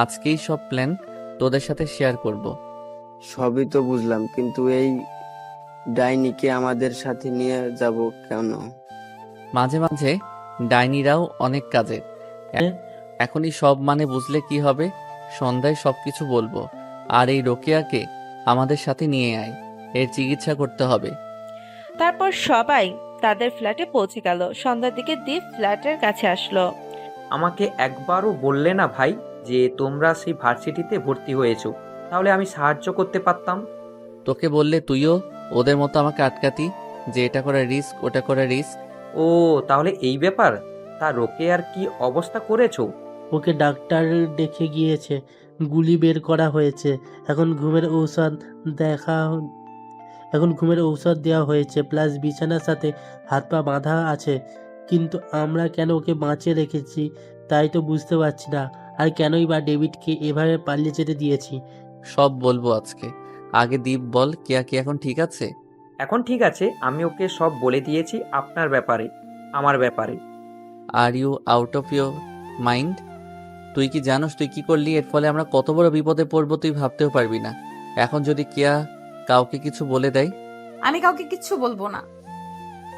আজকেই সব প্ল্যান তোদের সাথে শেয়ার করব। সবই তো বুঝলাম, কিন্তু এই ডাইনিকে আমাদের সাথে নিয়ে যাব কেন? মাঝে মাঝে ডাইনিরাও অনেক কাজের। এখনই সব মানে বুঝলে কি হবে? সন্ধ্যায় সবকিছু বলবো। আর এই রোকেয়াকে আমাদের সাথে নিয়ে আয়, এর চিকিৎসা করতে হবে। তারপর সবাই তাদের ফ্ল্যাটে পৌঁছে গেল। সন্ধ্যার দিকে দীপ ফ্ল্যাটের কাছে আসলো। আমাকে একবারও বললে না ভাই যে তোমরা সেই ভার্সিটিতে ভর্তি হয়েছো, তাহলে আমি সাহায্য করতে পারতাম। তোকে বললে তুইও ওদের মতো আমাকে আটকাতি যে এটা করা রিস্ক, ওটা করা রিস্ক। ও, তাহলে এই ব্যাপার। তা রোকেয়ার কি অবস্থা করেছো? ওকে ডাক্তার দেখে গিয়েছে, গুলি বের করা হয়েছে, এখন ঘুমের ঔষধ দেওয়া হয়েছে, প্লাস বিছানার সাথে হাত পা বাঁধা আছে। কিন্তু আমরা কেন ওকে বাঁচিয়ে রেখেছি তাই তো বুঝতে পারছি না। আর কেনই বা ডেভিডকে এভাবে পালিয়ে যেতে দিয়েছি। সব বলবো আজকে। আগে দীপ বল, কেয়া কি এখন ঠিক আছে? এখন ঠিক আছে, আমি ওকে সব বলে দিয়েছি আপনার ব্যাপারে, আমার ব্যাপারে। Are you out of your mind? তুই কি জানোস তুই কি করলি? এর ফলে আমরা কত বড় বিপদে পড়বো তুই ভাবতেও পারবি না। এখন যদি কেয়া কাউকে কিছু বলে দেয়? আমি কাউকে কিচ্ছু বলবো না।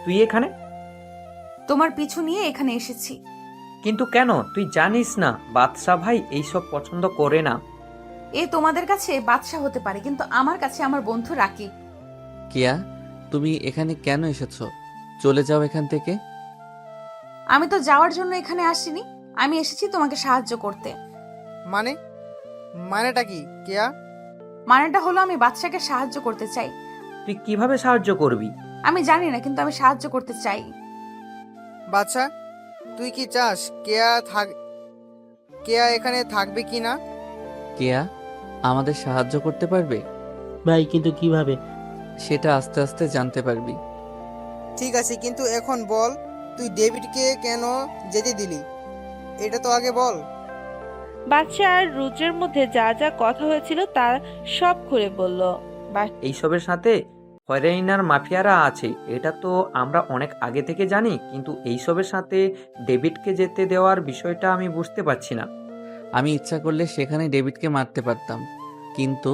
তুই এখানে? তোমার পিছু নিয়ে এখানে এসেছি। কিন্তু কেন? তুই জানিস না বাদশা ভাই এইসব পছন্দ করে না। এ তোমাদের কাছে বাদশা হতে পারে, কিন্তু আমার কাছে আমার বন্ধু রাকিব। কেয়া, তুমি এখানে কেন এসেছো? চলে যাও এখান থেকে। আমি তো যাওয়ার জন্য এখানে আসিনি, আমি এসেছি তোমাকে সাহায্য করতে। মানেটা কি কেয়া? মানেটা হলো আমি বাদশাকে সাহায্য করতে চাই। তুই কিভাবে সাহায্য করবি? আমি জানি না, কিন্তু আমি সাহায্য করতে চাই। বাচ্চা, তুই কি চাস কেয়া এখানে থাকবে কি না? কেয়া আমাদের সাহায্য করতে পারবে? ভাই, কিন্তু কিভাবে? সেটা আস্তে আস্তে জানতে পারবি। ঠিক আছে, কিন্তু এখন বল, তুই ডেভিডকে কেন যেতে দিলি? এটা তো আগে বল। বাদশা আর রুদ্রের মধ্যে যা যা কথা হয়েছিল তা সব খুলে বলল। এইসবের সাথে ফরেইনার মাফিয়ারা আছে, এটা তো আমরা অনেক আগে থেকে জানি, কিন্তু এইসবের সাথে ডেভিডকে যেতে দেওয়ার বিষয়টা আমি বুঝতে পারছি না। আমি ইচ্ছা করলে সেখানে ডেভিডকে মারতে পারতাম, কিন্তু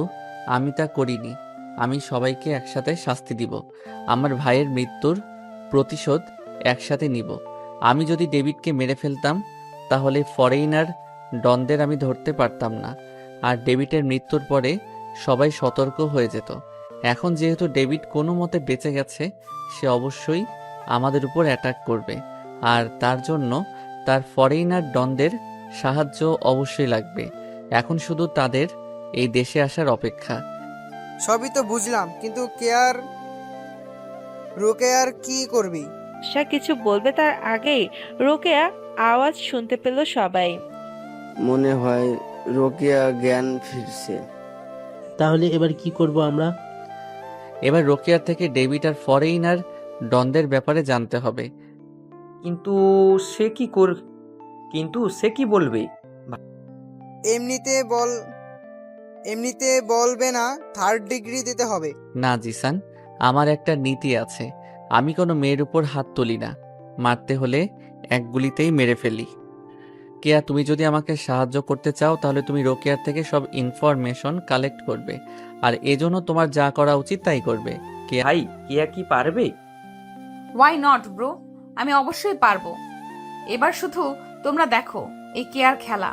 আমি তা করিনি। আমি সবাইকে একসাথে শাস্তি দিব। আমার ভাইয়ের মৃত্যুর প্রতিশোধ একসাথে নিব। আমি যদি ডেভিডকে মেরে ফেলতাম তাহলে ফরেইনার ডনদের আমি ধরতে পারতাম না, আর ডেভিডের মৃত্যুর পরে সবাই সতর্ক হয়ে যেত। এখন যেহেতু ডেভিড কোনো মতে বেঁচে গেছে, সে অবশ্যই আমাদের উপর অ্যাটাক করবে, আর তার জন্য তার ফরেইনার ডনদের সাহায্য অবশ্যই লাগবে। এখন শুধু তাদের এই দেশে আসার অপেক্ষা। সবই তো বুঝলাম, কিন্তু রোকেয়ার কি করবি? সে কিছু বলবে তার আগেই রোকেয়া আওয়াজ শুনতে পেল সবাই। মনে হয় রোকেয়া জ্ঞান ফিরছে। তাহলে এবার কি করব আমরা? এবার রোকেয়ার থেকে ডেভিড আর ফরেইনার ডনদের ব্যাপারে জানতে হবে। কিন্তু সে কি বলবে? এমনিতে বলবে না, 3rd ডিগ্রি দিতে হবে। না জিসান, আমার একটা নীতি আছে। আমি কোনো মেয়ের উপর হাত তুলি না, মারতে হলে এক গুলিতেই মেরে ফেলি। কেয়া, তুমি যদি আমাকে সাহায্য করতে চাও তাহলে তুমি রোকেয়ার থেকে সব ইনফরমেশন কালেক্ট করবে, আর এজন্য তোমার যা করা উচিত তাই করবে। ভাই, কেয়া কি পারবে? ওয়াই নট ব্রো, আমি অবশ্যই পারবো। এবার শুধু তোমরা দেখো এই কেয়ার খেলা।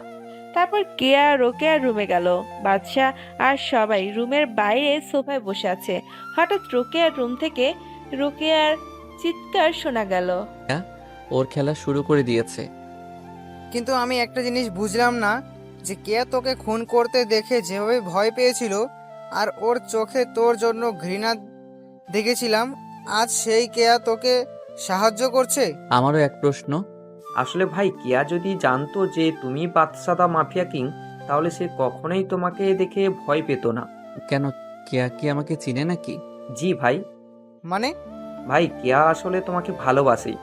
তারপর কেয়া রোকেয়ার রুমে গেল। বাদশা আর সবাই রুমের বাইরে সোফায় বসে আছে। হঠাৎ রোকেয়ার রুম থেকে রোকেয়ার চিৎকার শোনা গেল। ওর খেলা শুরু করে দিয়েছে। কিন্তু আমি একটা জিনিস বুঝলাম না, যে কেয়া তোকে খুন করতে দেখে যেভাবে ভয় পেয়েছিল, আর ওর চোখে তোর জন্য ঘৃণা দেখেছিলাম, আজ সেই কেয়া তোকে সাহায্য করছে। আমারও এক প্রশ্ন। আসলে ভাই, কেয়া যদি জানতো যে তুমি বাদশাদা মাফিয়া কিং, তাহলে সে কখনোই তোমাকে দেখে ভয় পেত না। কেন, কেয়া কি আমাকে চিনে নাকি? জি ভাই। মানে? ভাই কেয়া আসলে তোমাকে ভালোবাসে।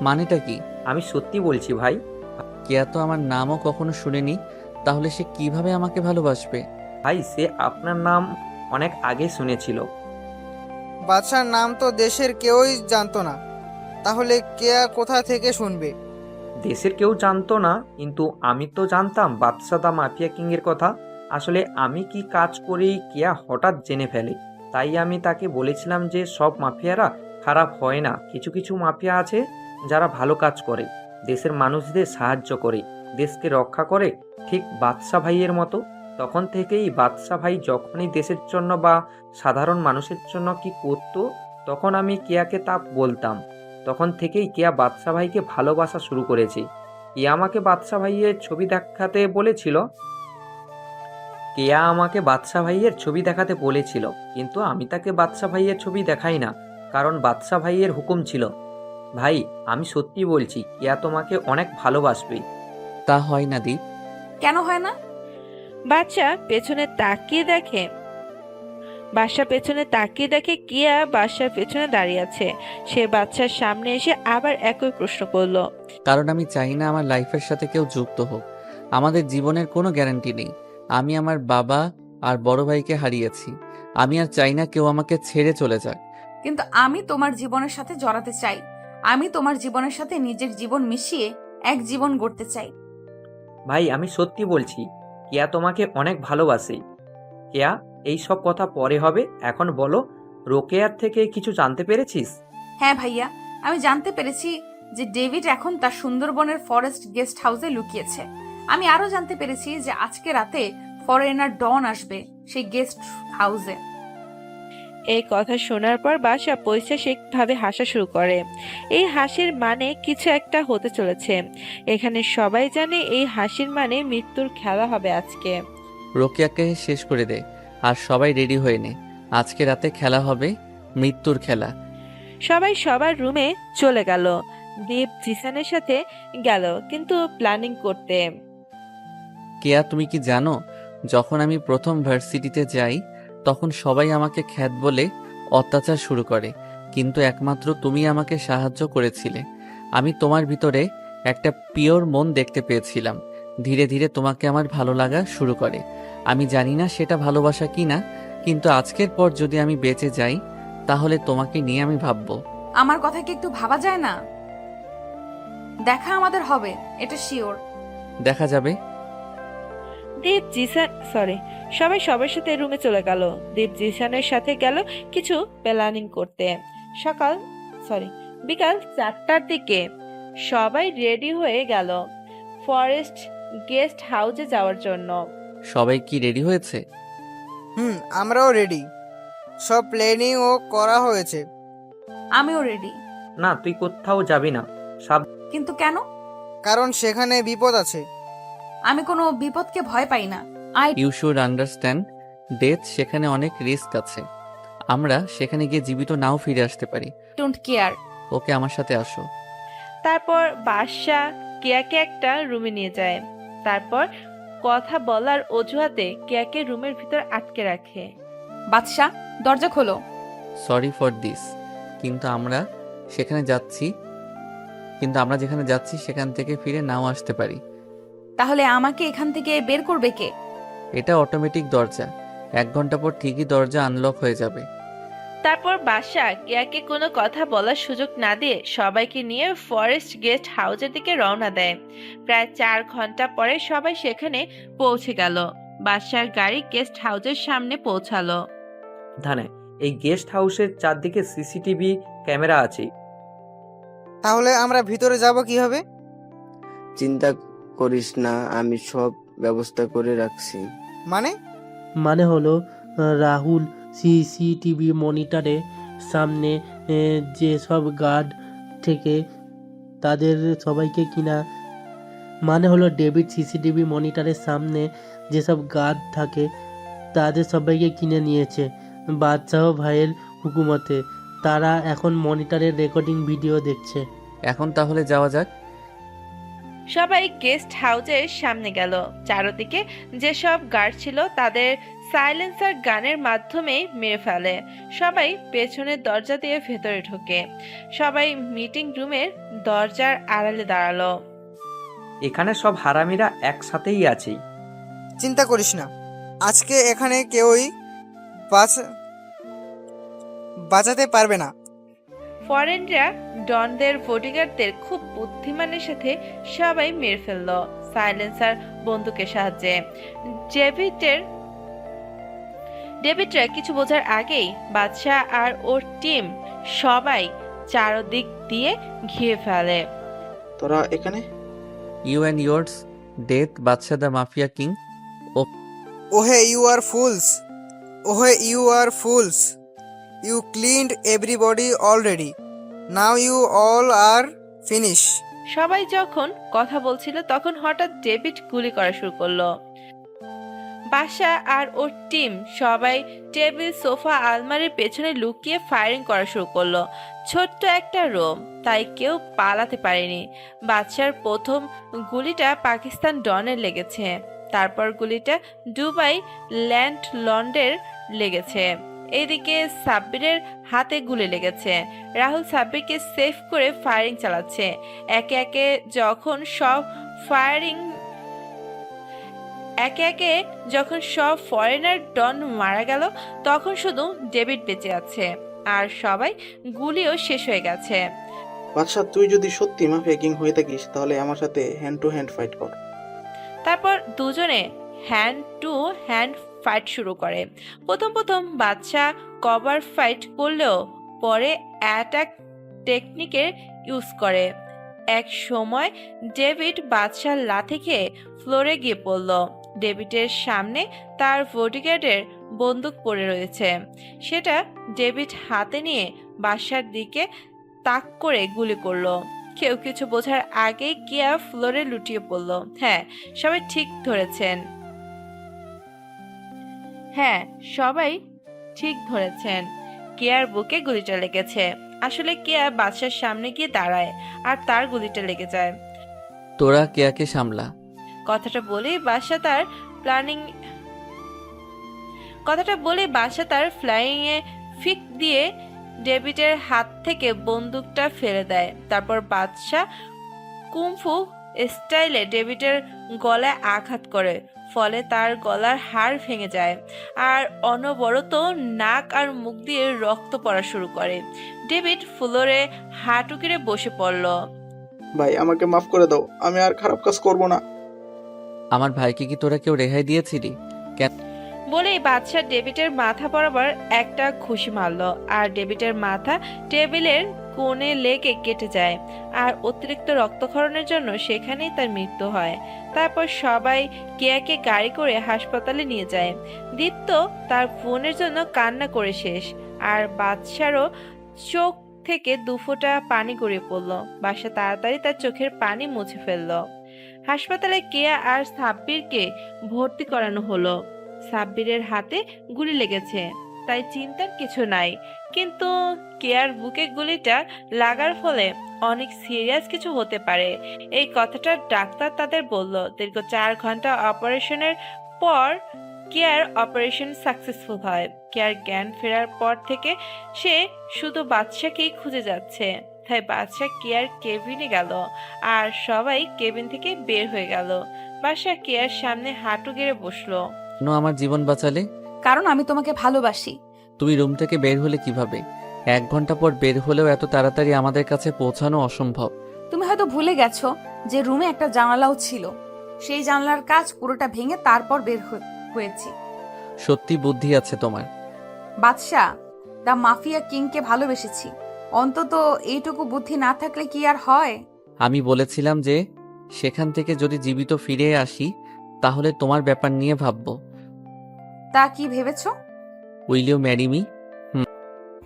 মানেটা কি? আমি সত্যি বলছি ভাই। কেয়া তো আমার নামও কখনো শুনেনি, তাহলে সে কিভাবে আমাকে ভালোবাসবে? ভাই সে আপনার নাম অনেক আগে শুনেছিল। বাদশার নাম তো দেশের কেউই জানতো না, তাহলে কেয়া কোথা থেকে শুনবে? দেশের কেউ জানতো না, কিন্তু আমি তো জানতাম বাদশা দা মাফিয়া কিংয়ের কথা। আসলে আমি কি কাজ করি কেয়া হঠাৎ জেনে ফেলে, তাই আমি তাকে বলেছিলাম যে সব মাফিয়ারা খারাপ হয় না, কিছু কিছু মাফিয়া আছে যারা ভালো কাজ করে, দেশের মানুষদের সাহায্য করে, দেশকে রক্ষা করে, ঠিক বাদশা ভাইয়ের মতো। তখন থেকেই বাদশা ভাই যখনই দেশের জন্য বা সাধারণ মানুষের জন্য কি করতো, তখন আমি কেয়াকে তা বলতাম। তখন থেকেই কেয়া বাদশা ভাইকে ভালোবাসা শুরু করেছে। কেয়া আমাকে বাদশা ভাইয়ের ছবি দেখাতে বলেছিল কেয়া আমাকে বাদশা ভাইয়ের ছবি দেখাতে বলেছিল, কিন্তু আমি তাকে বাদশা ভাইয়ের ছবি দেখাই না, কারণ বাদশা ভাইয়ের হুকুম ছিল। ভাই আমি সত্যি বলছি, কেয়া তোমাকে অনেক ভালোবাসবে। তা হয় না দীপ। কেন হয় না? বাদশা পেছনে তাকিয়ে দেখে কিয়া বাদশার পেছনে দাঁড়িয়ে আছে। সে বাদশার সামনে এসে আবার একই প্রশ্ন করলো। কারণ আমি চাই না আমার লাইফের সাথে কেউ যুক্ত হোক। আমাদের জীবনের কোনো গ্যারান্টি নেই। আমি আমার বাবা আর বড় ভাইকে হারিয়েছি। আমি আর চাই না কেউ আমাকে ছেড়ে চলে যাক। কিন্তু আমি তোমার জীবনের সাথে জড়াতে চাই। আমি তোমার জীবনের সাথে নিজের জীবন মিশিয়ে এক জীবন গড়তে চাই। ভাই আমি সত্যি বলছি, কেয়া তোমাকে অনেক ভালোবাসে। কেয়া এই সব কথা পরে হবে, এখন বলো, রোকেয়ার থেকে কিছু জানতে পেরেছিস? হ্যাঁ ভাইয়া, আমি জানতে পেরেছি যে ডেভিড এখন তার সুন্দরবনের ফরেস্ট গেস্ট হাউসে লুকিয়েছে। আমি আরো জানতে পেরেছি যে আজকে রাতে ফরেনার ডন আসবে সেই গেস্ট হাউসে। এই কথা শোনার পর বাদশা পৈশাচিকভাবে হাসা শুরু করে। এই হাসির মানে কিছু একটা হতে চলেছে। এখানে সবাই জানে এই হাসির মানে মৃত্যুর খেলা হবে আজকে। রোকেয়াকে শেষ করে দে আর সবাই রেডি হয়ে নে। আজকে রাতে খেলা হবে মৃত্যুর খেলা। সবাই সবার রুমে চলে গেল। দীপ জিসানের সাথে গেল কিন্তু প্ল্যানিং করতে। কেয়া তুমি কি জানো, যখন আমি প্রথম ভার্সিটিতে যাই তখন সবাই আমাকে খ্যাত বলে অত্যাচার শুরু করে, কিন্তু একমাত্র তুমি আমাকে সাহায্য করেছিলে। আমি তোমার ভিতরে একটা পিওর মন দেখতে পেয়েছিলাম। ধীরে ধীরে তোমাকে আমার ভালো লাগা শুরু করে। আমি জানি না সেটা ভালোবাসা কিনা, কিন্তু আজকের পর যদি আমি বেঁচে যাই তাহলে তোমাকে নিয়ে আমি ভাববো। আমার কথা কি একটু ভাবা যায় না? দেখা আমাদের হবে, এটা শিওর। দেখা যাবে। সবাই সবার সাথে রুমে চলে গেল। দীপ জিসানের সাথে গেল কিছু প্ল্যানিং করতে। বিকাল 4টার দিকে সবাই রেডি হয়ে গেল ফরেস্ট গেস্ট হাউসে যাওয়ার জন্য। সবাই কি রেডি হয়েছে? আমরাও রেডি। সব প্ল্যানিং ও করা হয়েছে। আমিও রেডি। না তুই কোথাও যাবি না। কিন্তু কেন? কারণ সেখানে বিপদ আছে। আমি কোনো বিপদকে ভয় পাই না। ইউ শুড আন্ডারস্ট্যান্ড, ডেথ সেখানে অনেক রিস্ক আছে। আমরা সেখানে গিয়ে জীবিত নাও ফিরে আসতে পারি। Don't care. ওকে আমার সাথে আসো। তারপর বাদশা কেয়াকে একটা রুমে নিয়ে যায়। তারপর কথা বলার অজুহাতে কেয়াকে রুমের ভিতর আটকে রাখে। বাদশা দরজা খোলো। সরি ফর দিস, কিন্তু আমরা যেখানে যাচ্ছি সেখান থেকে ফিরে নাও আসতে পারি। তাহলে আমাকে এখান থেকে বের করবে কে? এটা অটোমেটিক দরজা, 1 ঘন্টা পর ঠিকই দরজা আনলক হয়ে যাবে। তারপর বাদশা কেয়াকে কোনো কথা বলার সুযোগ না দিয়ে সবাইকে নিয়ে ফরেস্ট গেস্ট হাউসের দিকে রওনা দেয়। প্রায় 4 ঘন্টা পরে সবাই সেখানে পৌঁছে গেল। বাদশার গাড়ি গেস্ট হাউসের সামনে পৌঁছালো। ধানে এই গেস্ট হাউসের চারদিকে সিসিটিভি ক্যামেরা আছে। তাহলে আমরা ভিতরে যাব কিভাবে? চিন্তা করিস না, আমি সব ব্যবস্থা করে রাখছি। মানে হলো রাহুল সিসিটিভি মনিটরে সামনে যে সব গার্ড থেকে তাদের সবাইকে কিনা, মানে হলো ডেভিড সিসিটিভি মনিটরের সামনে যেসব গার্ড থাকে তাদের সবাইকে কিনে নিয়েছে বাদশাহ ভাইয়ের হুকুমতে। তারা এখন মনিটরের রেকর্ডিং ভিডিও দেখছে। এখন তাহলে যাওয়া যাক। সবাই গেস্ট হাউসের সামনে গেল। চারদিকে যেসব গার্ড ছিল তাদের সাইলেন্সার গানের মাধ্যমে মেরে ফেলে। সবাই পেছনের দরজা দিয়ে ভেতরে ঢোকে। সবাই মিটিং রুমের দরজার আড়ালে দাঁড়ালো। এখানে সব হারামিরা একসাথেই আছি। চিন্তা করিস না, আজকে এখানে কেউই বাঁচাতে পারবে না। ফরেনরা ডনদের বডিগার্ডদের খুব বুদ্ধিমানের সাথে সবাই মেরে ফেলল সাইলেন্সার বন্দুকের সাহায্যে। ডেভিডরা কিছু বোঝার আগেই বাদশাহ আর ওর টিম সবাই চারদিক দিয়ে ঘিরে ফেলে। তোরা এখানে? You and years death Badshah the mafia king. ওহে ইউ আর ফুলস, ওহে you are fools, you cleaned everybody already, now you all are finish. সবাই যখন কথা বলছিল তখন হঠাৎ ডেভিড গুলি করা শুরু করলো। বাদশা আর ওর টিম সবাই টেবিল, সোফা, আলমারির পেছনে লুকিয়ে ফায়ারিং করা শুরু করলো। ছোট্ট একটা রুম, তাই কেউ পালাতে পারেনি। বাদশার প্রথম গুলিটা পাকিস্তান ডনের লেগেছে, তারপর গুলিটা দুবাই ল্যান্ডলন্ডের লেগেছে। এদিকে সাব্বিরের হাতে গুলি লেগেছে। রাহুল সাব্বিরকে সেভ করে ফায়ারিং চালাচ্ছে। একে একে যখন সব ফরেনার ডন মারা গেল তখন শুধু ডেভিড বেঁচে আছে, আর সবাই গুলিও শেষ হয়ে গেছে। বাদশা, তুই যদি সত্যি মাফিয়া কিং হয়ে থাকিস তাহলে আমার সাথে হ্যান্ড টু হ্যান্ড ফাইট কর। তারপর দুজনে হ্যান্ড টু হ্যান্ড ফাইট শুরু করে। প্রথম বাদশা কভার ফাইট করলেও পরে অ্যাটাক টেকনিকের ইউজ করে। এক সময় ডেভিড বাদশার লাথি খেয়ে ফ্লোরে গিয়ে পড়ল। ডেভিডের সামনে তার বডিগার্ডের বন্দুক পড়ে রয়েছে। সেটা ডেভিড হাতে নিয়ে বাদশার দিকে তাক করে গুলি করলো। কেউ কিছু বোঝার আগেই কেয়া ফ্লোরে লুটিয়ে পড়ল। হ্যাঁ, সবাই ঠিক ধরেছেন। কেয়ার বুকে গুলিটা লেগেছে। আসলে কেয়া বাদশার সামনে গিয়ে দাঁড়ায় আর তার গুলিটা লেগে যায়। তোরা কেয়াকে সামলা। কথাটা বলে বাদশা তার ফ্লাইং এ ফিক দিয়ে ডেভিডের হাত থেকে বন্দুকটা ফেলে দেয়। তারপর বাদশা কুমফু স্টাইলে ডেভিডের গলায় আঘাত করে, ফলে তার গলার হাড় ভেঙে যায় আর অনবরত নাক আর মুখ দিয়ে রক্ত পড়া শুরু করে। ডেভিড ফ্লোরে হাঁটু গেড়ে বসে পড়ল। ভাই, আমাকে মাফ করে দাও, আমি আর খারাপ কাজ করব না। আমার ভাইকে কি তোরা কেউ রেহাই দিয়েছিলি? বলেই বাদশা ডেভিডের মাথা বরাবর একটা ঘুষি মারল, আর ডেভিডের মাথা টেবিলের কোণে লেগে কেটে যায়, আর অতিরিক্ত রক্তক্ষরণের জন্য সেখানেই তার মৃত্যু হয়। তারপর সবাই কেয়াকে গাড়ি করে হাসপাতালে নিয়ে যায়। দীপ্ত তার বোনের জন্য কান্না করে শেষ, আর বাদশারও চোখ থেকে দুফোঁটা পানি গড়িয়ে পড়ল। বাদশা তাড়াতাড়ি তার চোখের পানি মুছে ফেলল। হাসপাতালে কেয়া আর সাব্বিরকে ভর্তি করানো হলো। সাব্বিরের হাতে গুলি লেগেছে, তাই চিন্তার কিছু নাই, কিন্তু কেয়ার বুকে গুলিটা লাগার ফলে অনেক সিরিয়াস কিছু হতে পারে। এই কথাটা ডাক্তার তাদের বলল। দীর্ঘ 4 ঘন্টা অপারেশনের পর কেয়ার অপারেশন সাকসেসফুল হয়। কেয়ার জ্ঞান ফেরার পর থেকে সে শুধু বাদশাকেই খুঁজে যাচ্ছে। তাই বাদশা কেয়ার কেবিনে গেল, আর সবাই কেবিন থেকে বের হয়ে গেল। বাদশা কেয়ার সামনে হাঁটু গেড়ে বসলো। আমার জীবন বাঁচালে। কারণ আমি তোমাকে ভালোবাসি। তুমি রুম থেকে বের হলে কিভাবে? 1 ঘন্টা পর বের হলেও এত তাড়াতাড়ি আমাদের কাছে পৌঁছানো অসম্ভব। তুমি হয়তো ভুলে গেছো যে রুমে একটা জানালাও ছিল। সেই জানলার কাজ পুরোটা ভেঙে তারপর বের হয়েছি। সত্যি বুদ্ধি আছে তোমার। বাদশা দা মাফিয়া কিংকে ভালোবেসেছি, অন্তত এইটুকু বুদ্ধি না থাকলে কি আর হয়? আমি বলেছিলাম যে সেখান থেকে যদি জীবিত ফিরে আসি তাহলে তোমার ব্যাপার নিয়ে ভাববো। তা কি ভেবেছো? Will you marry me?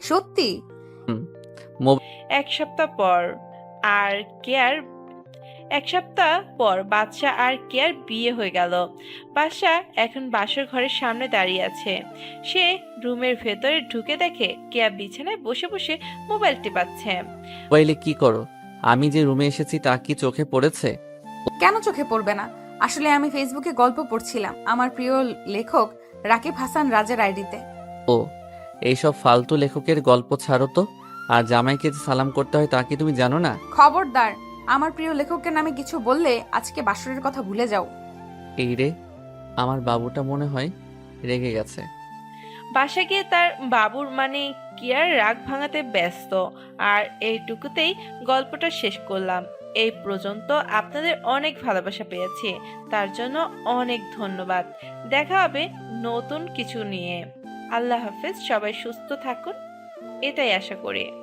সত্যি? এক সপ্তাহ পর বাদশা আর কেয়ার বিয়ে হয়ে গেল। বাদশা এখন বাসর ঘরের সামনে দাঁড়িয়ে আছে। সে রুমের ভেতরে ঢুকে দেখে কেয়া বিছানায় বসে বসে মোবাইল টিপাচ্ছে। মোবাইলে কি করো? আমি যে রুমে এসেছি তা কি চোখে পড়েছে? কেন চোখে পড়বে না? আসলে আমি ফেসবুকে গল্প পড়ছিলাম আমার প্রিয় লেখক রাকিব হাসান রাজের আইডিতে। ও, এইসব ফালতু লেখকের গল্প ছাড়ো তো। আর জামাইকে যে সালাম করতে হয় তা কি তুমি জানো না? খবরদার, আমার প্রিয় লেখকের নামে কিছু বললে আজকে বাসরের কথা ভুলে যাও। এই রে, আমার বাবুটা মনে হয় রেগে গেছে। বাসা গিয়ে তার বাবুর মানে কিয়ার রাগ ভাঙাতে ব্যস্ত। আর এইটুকুতেই গল্পটা শেষ করলাম। এই পর্যন্ত আপনাদের অনেক ভালোবাসা পেয়েছি, তার জন্য অনেক ধন্যবাদ। দেখা হবে নতুন কিছু নিয়ে। আল্লাহ হাফেজ, সবাই সুস্থ থাকুন, এটাই আশা করি।